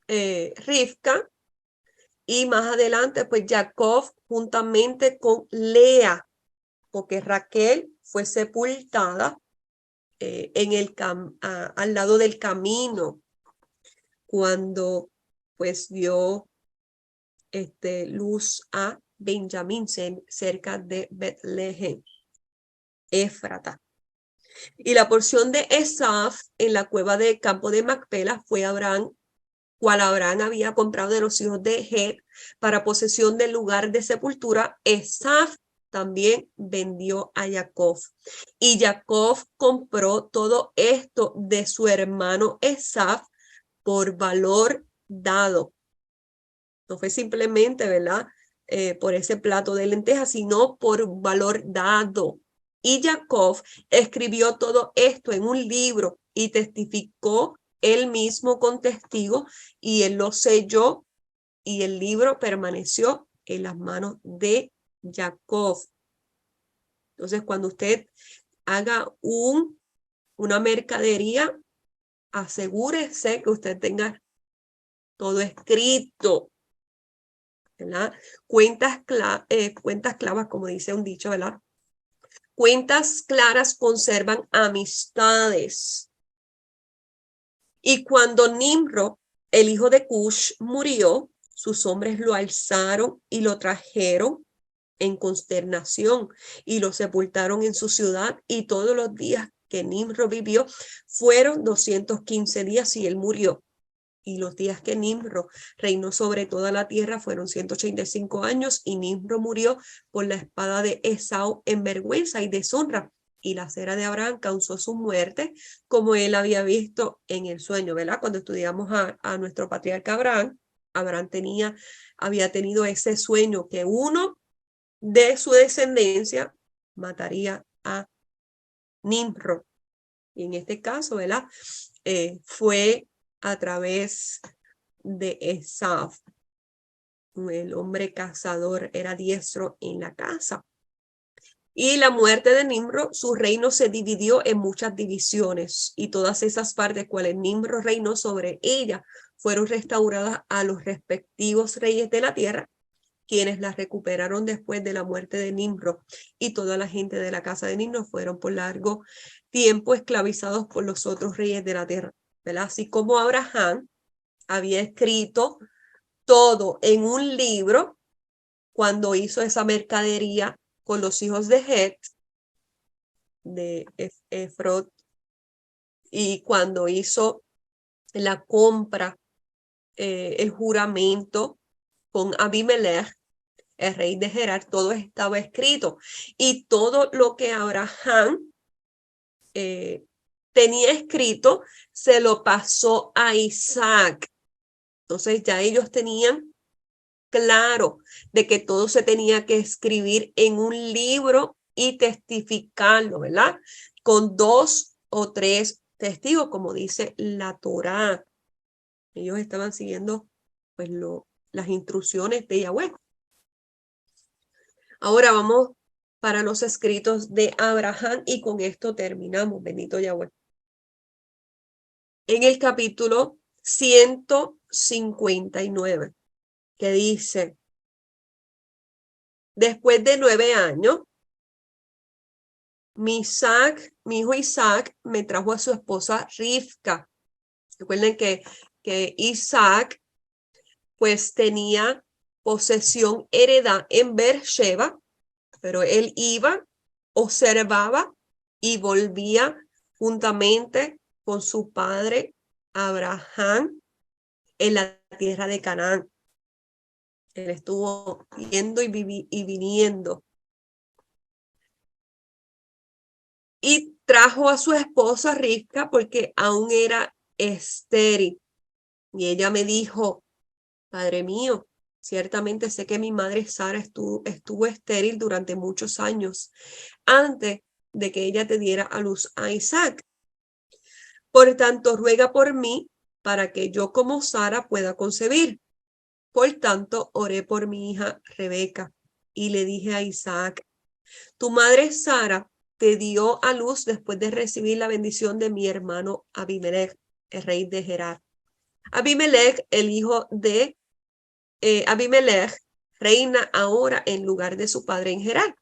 Rivka, y más adelante pues Jacob juntamente con Lea, porque Raquel fue sepultada al lado del camino cuando pues dio luz a Benjamín cerca de Betlehem, Éfrata. Y la porción de Esaú en la cueva del campo de Macpela fue Abraham, cual Abraham había comprado de los hijos de Het para posesión del lugar de sepultura. Esaú también vendió a Jacob. Y Jacob compró todo esto de su hermano Esaú por valor dado. No fue simplemente, ¿verdad? Por ese plato de lentejas, sino por valor dado. Y Jacob escribió todo esto en un libro y testificó él mismo con testigo, y él lo selló, y el libro permaneció en las manos de Jacob. Entonces, cuando usted haga una mercadería, asegúrese que usted tenga todo escrito, ¿verdad? Cuentas clavas, como dice un dicho, ¿verdad? Cuentas claras conservan amistades. Y cuando Nimrod, el hijo de Cush, murió, sus hombres lo alzaron y lo trajeron en consternación y lo sepultaron en su ciudad, y todos los días que Nimrod vivió fueron 215 días y él murió. Y los días que Nimrod reinó sobre toda la tierra fueron 185 años, y Nimrod murió por la espada de Esaú en vergüenza y deshonra. Y la cera de Abraham causó su muerte, como él había visto en el sueño, ¿verdad? Cuando estudiamos a nuestro patriarca Abraham, había tenido ese sueño que uno de su descendencia mataría a Nimrod. Y en este caso, ¿verdad? Fue a través de Esaú. El hombre cazador era diestro en la caza. Y la muerte de Nimrod, su reino se dividió en muchas divisiones, y todas esas partes cuales Nimrod reinó sobre ella fueron restauradas a los respectivos reyes de la tierra, quienes las recuperaron después de la muerte de Nimrod. Y toda la gente de la casa de Nimrod fueron por largo tiempo esclavizados por los otros reyes de la tierra, ¿verdad? Así como Abraham había escrito todo en un libro cuando hizo esa mercadería con los hijos de Het, de Efrod, y cuando hizo la compra, el juramento con Abimelech, el rey de Gerar, todo estaba escrito. Y todo lo que Abraham tenía escrito se lo pasó a Isaac. Entonces ya ellos tenían claro de que todo se tenía que escribir en un libro y testificarlo, ¿verdad? Con 2 o 3 testigos, como dice la Torá. Ellos estaban siguiendo pues las instrucciones de Yahweh. Ahora vamos para los escritos de Abraham, y con esto terminamos, bendito Yahweh. En el capítulo 159. que dice, después de 9 años, mi hijo Isaac me trajo a su esposa Rivka. Recuerden que Isaac pues tenía posesión heredada en Beersheba, pero él iba, observaba y volvía juntamente con su padre Abraham en la tierra de Canaán. Él estuvo yendo y viniendo. Y trajo a su esposa Rivka porque aún era estéril. Y ella me dijo, Padre mío, ciertamente sé que mi madre Sara estuvo estéril durante muchos años antes de que ella te diera a luz a Isaac. Por tanto, ruega por mí para que yo como Sara pueda concebir. Por tanto, oré por mi hija Rebeca y le dije a Isaac, tu madre Sara te dio a luz después de recibir la bendición de mi hermano Abimelech, el rey de Gerar. Abimelech, el hijo de Abimelech, reina ahora en lugar de su padre en Gerar.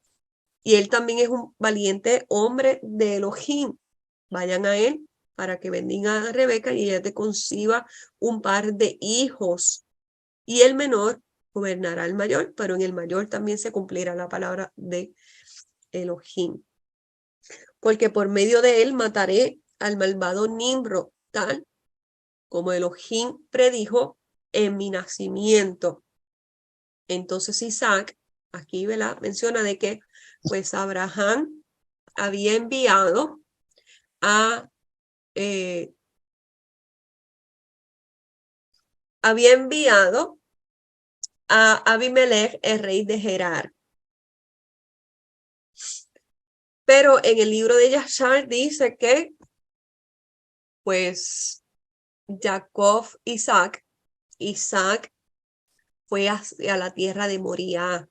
Y él también es un valiente hombre de Elohim. Vayan a él para que bendiga a Rebeca y ella te conciba un par de hijos. Y el menor gobernará al mayor, pero en el mayor también se cumplirá la palabra de Elohim. Porque por medio de él mataré al malvado Nimrod, tal como Elohim predijo en mi nacimiento. Entonces Isaac, aquí menciona de que pues Abraham había enviado a Abimelech, el rey de Gerar. Pero en el libro de Yashar dice que pues Isaac fue hacia la tierra de Moría.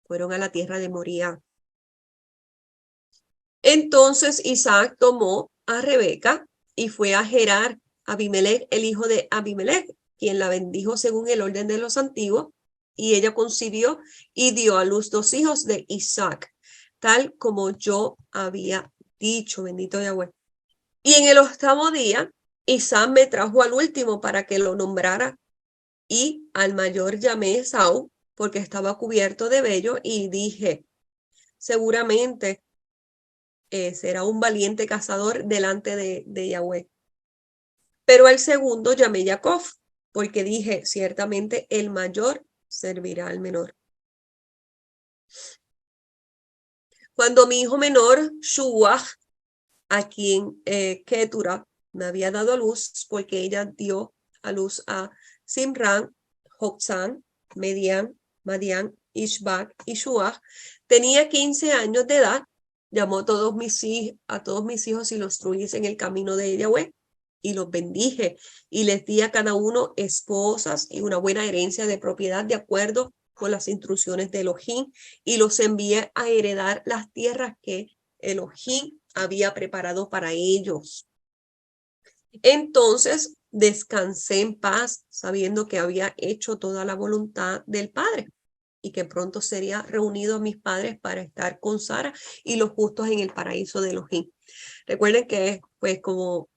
Fueron a la tierra de Moría. Entonces Isaac tomó a Rebeca y fue a Gerar, Abimelech, el hijo de Abimelech, quien la bendijo según el orden de los antiguos, y ella concibió y dio a luz 2 hijos de Isaac, tal como yo había dicho, bendito Yahweh. Y en el 8º día, Isaac me trajo al último para que lo nombrara, y al mayor llamé Esaú, porque estaba cubierto de vello, y dije, seguramente será un valiente cazador delante de Yahweh. Pero al segundo llamé Jacob, porque dije, ciertamente el mayor servirá al menor. Cuando mi hijo menor, Shuach, a quien Ketura me había dado a luz, porque ella dio a luz a Simran, Joksán, Madián, Ishbak y Shuach, tenía 15 años de edad, llamó a todos mis hijos y los instruí en el camino de Yahweh, y los bendije, y les di a cada uno esposas y una buena herencia de propiedad de acuerdo con las instrucciones de Elohim, y los envié a heredar las tierras que Elohim había preparado para ellos. Entonces descansé en paz, sabiendo que había hecho toda la voluntad del Padre y que pronto sería reunido a mis padres para estar con Sara y los justos en el paraíso de Elohim. Recuerden que, pues, como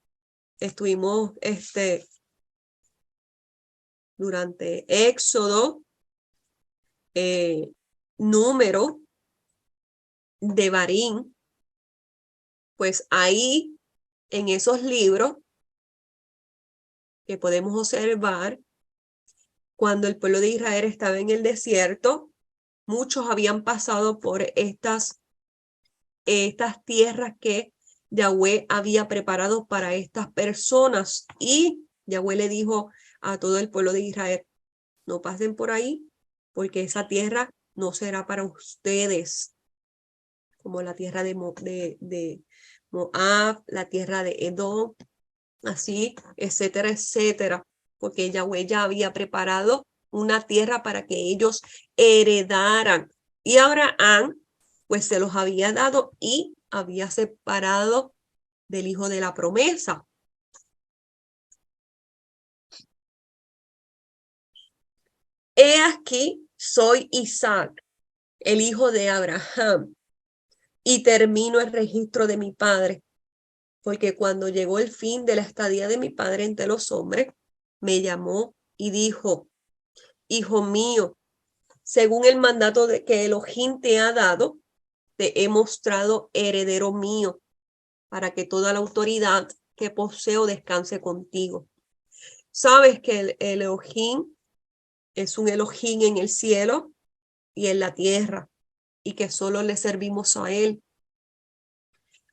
estuvimos durante Éxodo, Número, Devarim, pues ahí en esos libros que podemos observar, cuando el pueblo de Israel estaba en el desierto, muchos habían pasado por estas tierras que Yahweh había preparado para estas personas, y Yahweh le dijo a todo el pueblo de Israel, no pasen por ahí porque esa tierra no será para ustedes, como la tierra de Moab, la tierra de Edom, así, etcétera, etcétera, porque Yahweh ya había preparado una tierra para que ellos heredaran. Y Abraham, pues se los había dado y había separado del hijo de la promesa. he aquí, soy Isaac, el hijo de Abraham, y termino el registro de mi padre, porque cuando llegó el fin de la estadía de mi padre entre los hombres, me llamó y dijo, hijo mío, según el mandato que Elohim te ha dado, te he mostrado heredero mío, para que toda la autoridad que poseo descanse contigo. Sabes que el Elohim es un Elohim en el cielo y en la tierra, y que solo le servimos a él.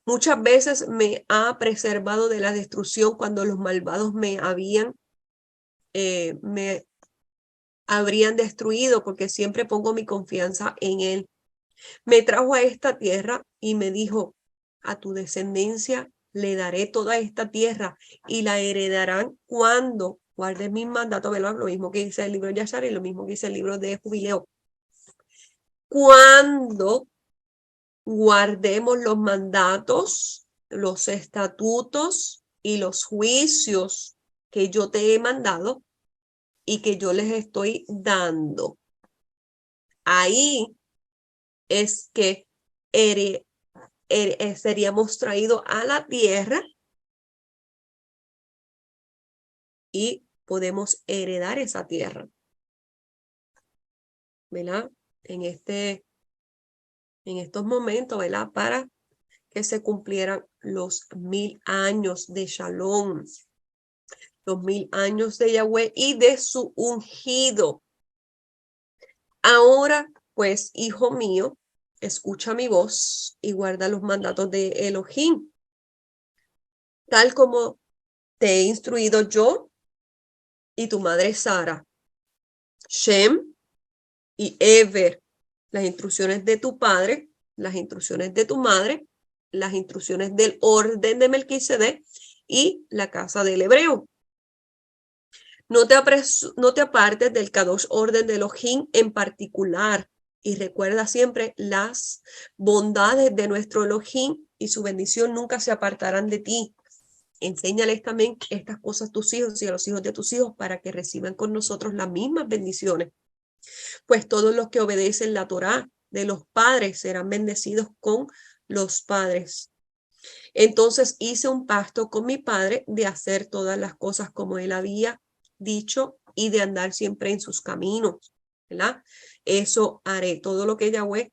Muchas veces me ha preservado de la destrucción cuando los malvados me habrían destruido, porque siempre pongo mi confianza en él. Me trajo a esta tierra y me dijo, a tu descendencia le daré toda esta tierra y la heredarán cuando guardes mis mandatos, ¿verdad? Lo mismo que dice el libro de Yashar y lo mismo que dice el libro de Jubileo. Cuando guardemos los mandatos, los estatutos y los juicios que yo te he mandado y que yo les estoy dando. Ahí es que seríamos traídos a la tierra y podemos heredar esa tierra, ¿verdad? En estos momentos, ¿verdad? Para que se cumplieran los 1000 años de Shalom, los 1000 años de Yahweh y de su ungido. Ahora, pues, hijo mío, escucha mi voz y guarda los mandatos de Elohim, tal como te he instruido yo y tu madre Sara, Shem y Ever, las instrucciones de tu padre, las instrucciones de tu madre, las instrucciones del orden de Melquisedec y la casa del hebreo. No te apartes del Kadosh orden de Elohim en particular, y recuerda siempre las bondades de nuestro Elohim y su bendición nunca se apartarán de ti. Enséñales también estas cosas a tus hijos y a los hijos de tus hijos para que reciban con nosotros las mismas bendiciones. Pues todos los que obedecen la Torá de los padres serán bendecidos con los padres. Entonces hice un pacto con mi padre de hacer todas las cosas como él había dicho y de andar siempre en sus caminos, ¿verdad? Eso haré. Todo lo que Yahweh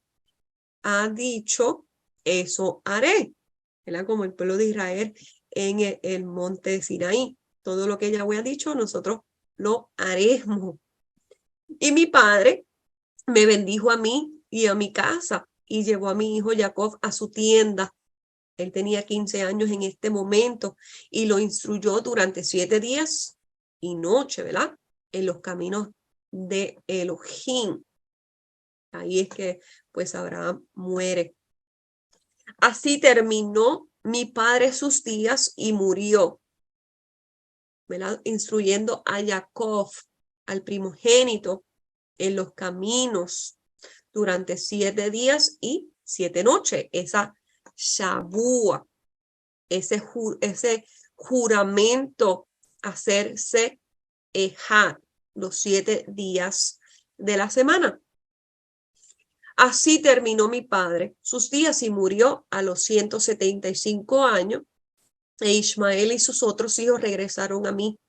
ha dicho, eso haré, ¿verdad? Como el pueblo de Israel en el monte de Sinaí. Todo lo que Yahweh ha dicho, nosotros lo haremos. Y mi padre me bendijo a mí y a mi casa y llevó a mi hijo Jacob a su tienda. Él tenía 15 años en este momento y lo instruyó durante 7 días y noche, ¿verdad? En los caminos de Elohim. Ahí es que pues Abraham muere. Así terminó mi padre sus días y murió, ¿verdad? Instruyendo a Jacob, al primogénito, en los caminos durante 7 días y 7 noches. Esa Shabúa, ese juramento, hacerse Ejad, los 7 días de la semana. Así terminó mi padre sus días y murió a los 175 años. E Ismael y sus otros hijos regresaron a mí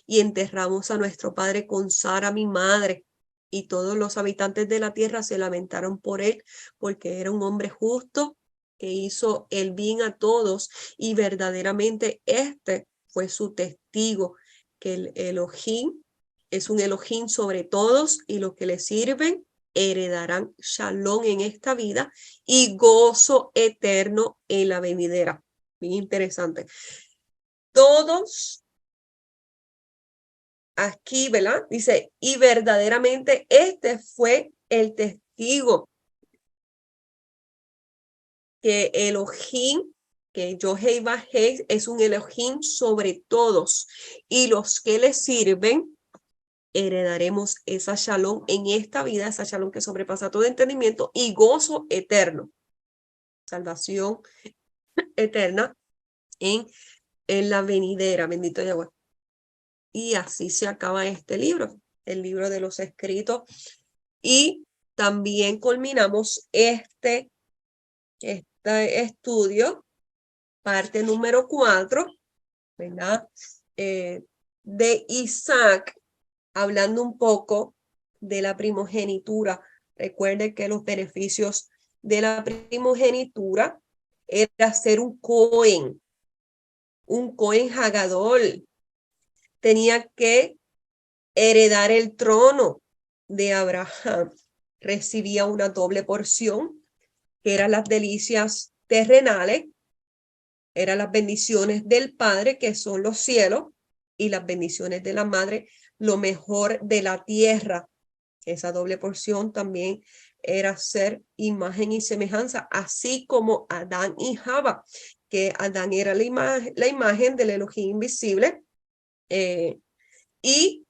y enterramos a nuestro padre con Sara, mi madre. Y todos los habitantes de la tierra se lamentaron por él, porque era un hombre justo que hizo el bien a todos, y verdaderamente este fue su testigo, que el Elohim es un Elohim sobre todos, y los que le sirven heredarán shalom en esta vida y gozo eterno en la venidera. Bien interesante. Todos aquí, ¿verdad? Dice, y verdaderamente este fue el testigo que Elohim, que Yohei es un Elohim sobre todos, y los que le sirven heredaremos esa shalom en esta vida, esa shalom que sobrepasa todo entendimiento, y gozo eterno, salvación eterna en la venidera. Bendito Yahweh. Y así se acaba este libro. el libro de los escritos. Y también culminamos este estudio, parte número 4, ¿verdad? De Isaac, hablando un poco de la primogenitura. Recuerden que los beneficios de la primogenitura era ser un Cohen Hagadol. Tenía que heredar el trono de Abraham. Recibía una doble porción, que eran las delicias terrenales, eran las bendiciones del Padre, que son los cielos, y las bendiciones de la Madre, lo mejor de la tierra. Esa doble porción también era ser imagen y semejanza, así como Adán y Java, que Adán era la imagen del Elohim invisible, y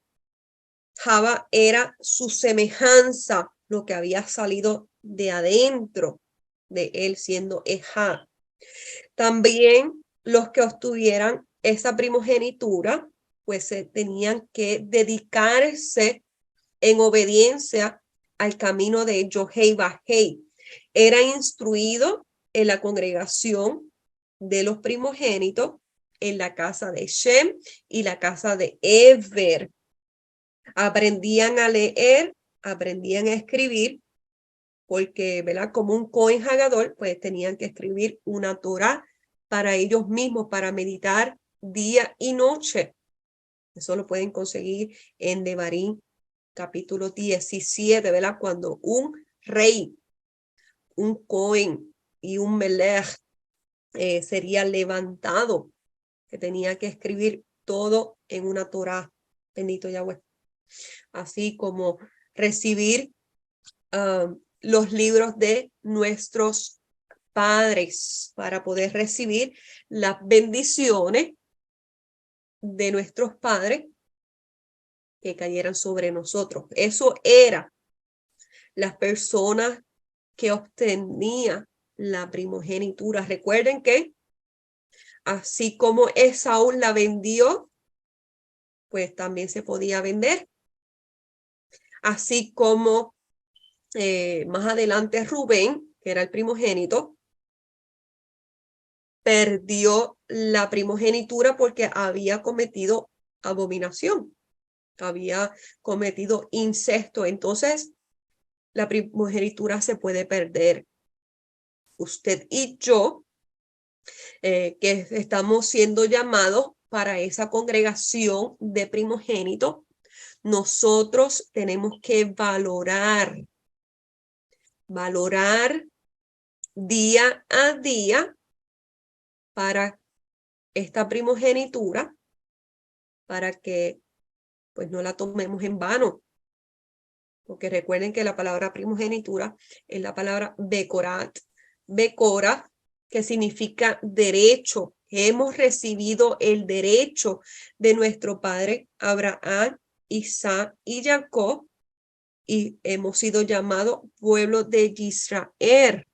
Java era su semejanza, lo que había salido de adentro de él, siendo Ejá. También los que obtuvieran esa primogenitura, pues se tenían que dedicarse en obediencia al camino de Yohei Bajei. Era instruido en la congregación de los primogénitos, en la casa de Shem y la casa de Ever. Aprendían a leer, aprendían a escribir, porque, ¿verdad? Como un Cohen Hagadol, pues tenían que escribir una Torah para ellos mismos, para meditar día y noche. Eso lo pueden conseguir en Devarim, capítulo 17, ¿verdad? Cuando un rey, un Cohen y un Melech sería levantado, que tenía que escribir todo en una Torah. Bendito Yahweh. Así como recibir los libros de nuestros padres para poder recibir las bendiciones de nuestros padres que cayeran sobre nosotros. Eso era las personas que obtenían la primogenitura. Recuerden que así como Esaú la vendió, pues también se podía vender. Así como más adelante Rubén, que era el primogénito, perdió la primogenitura porque había cometido abominación, había cometido incesto. Entonces, la primogenitura se puede perder. Usted y yo, que estamos siendo llamados para esa congregación de primogénitos, nosotros tenemos que valorar día a día para esta primogenitura, para que pues no la tomemos en vano. Porque recuerden que la palabra primogenitura es la palabra becorat. Becora, que significa derecho. Hemos recibido el derecho de nuestro padre Abraham, Isaac y Jacob, y hemos sido llamados pueblo de Israel.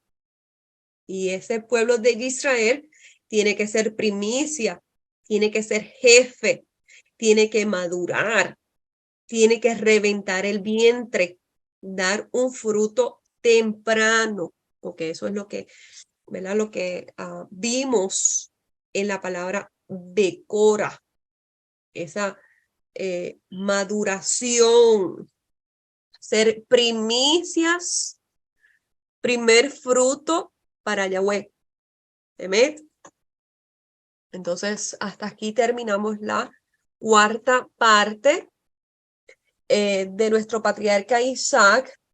Y ese pueblo de Israel tiene que ser primicia, tiene que ser jefe, tiene que madurar, tiene que reventar el vientre, dar un fruto temprano, porque eso es lo que, ¿verdad? Lo que vimos en la palabra becora, esa maduración, ser primicias, primer fruto para Yahweh. Emet. Entonces, hasta aquí terminamos la cuarta parte de nuestro patriarca Isaac.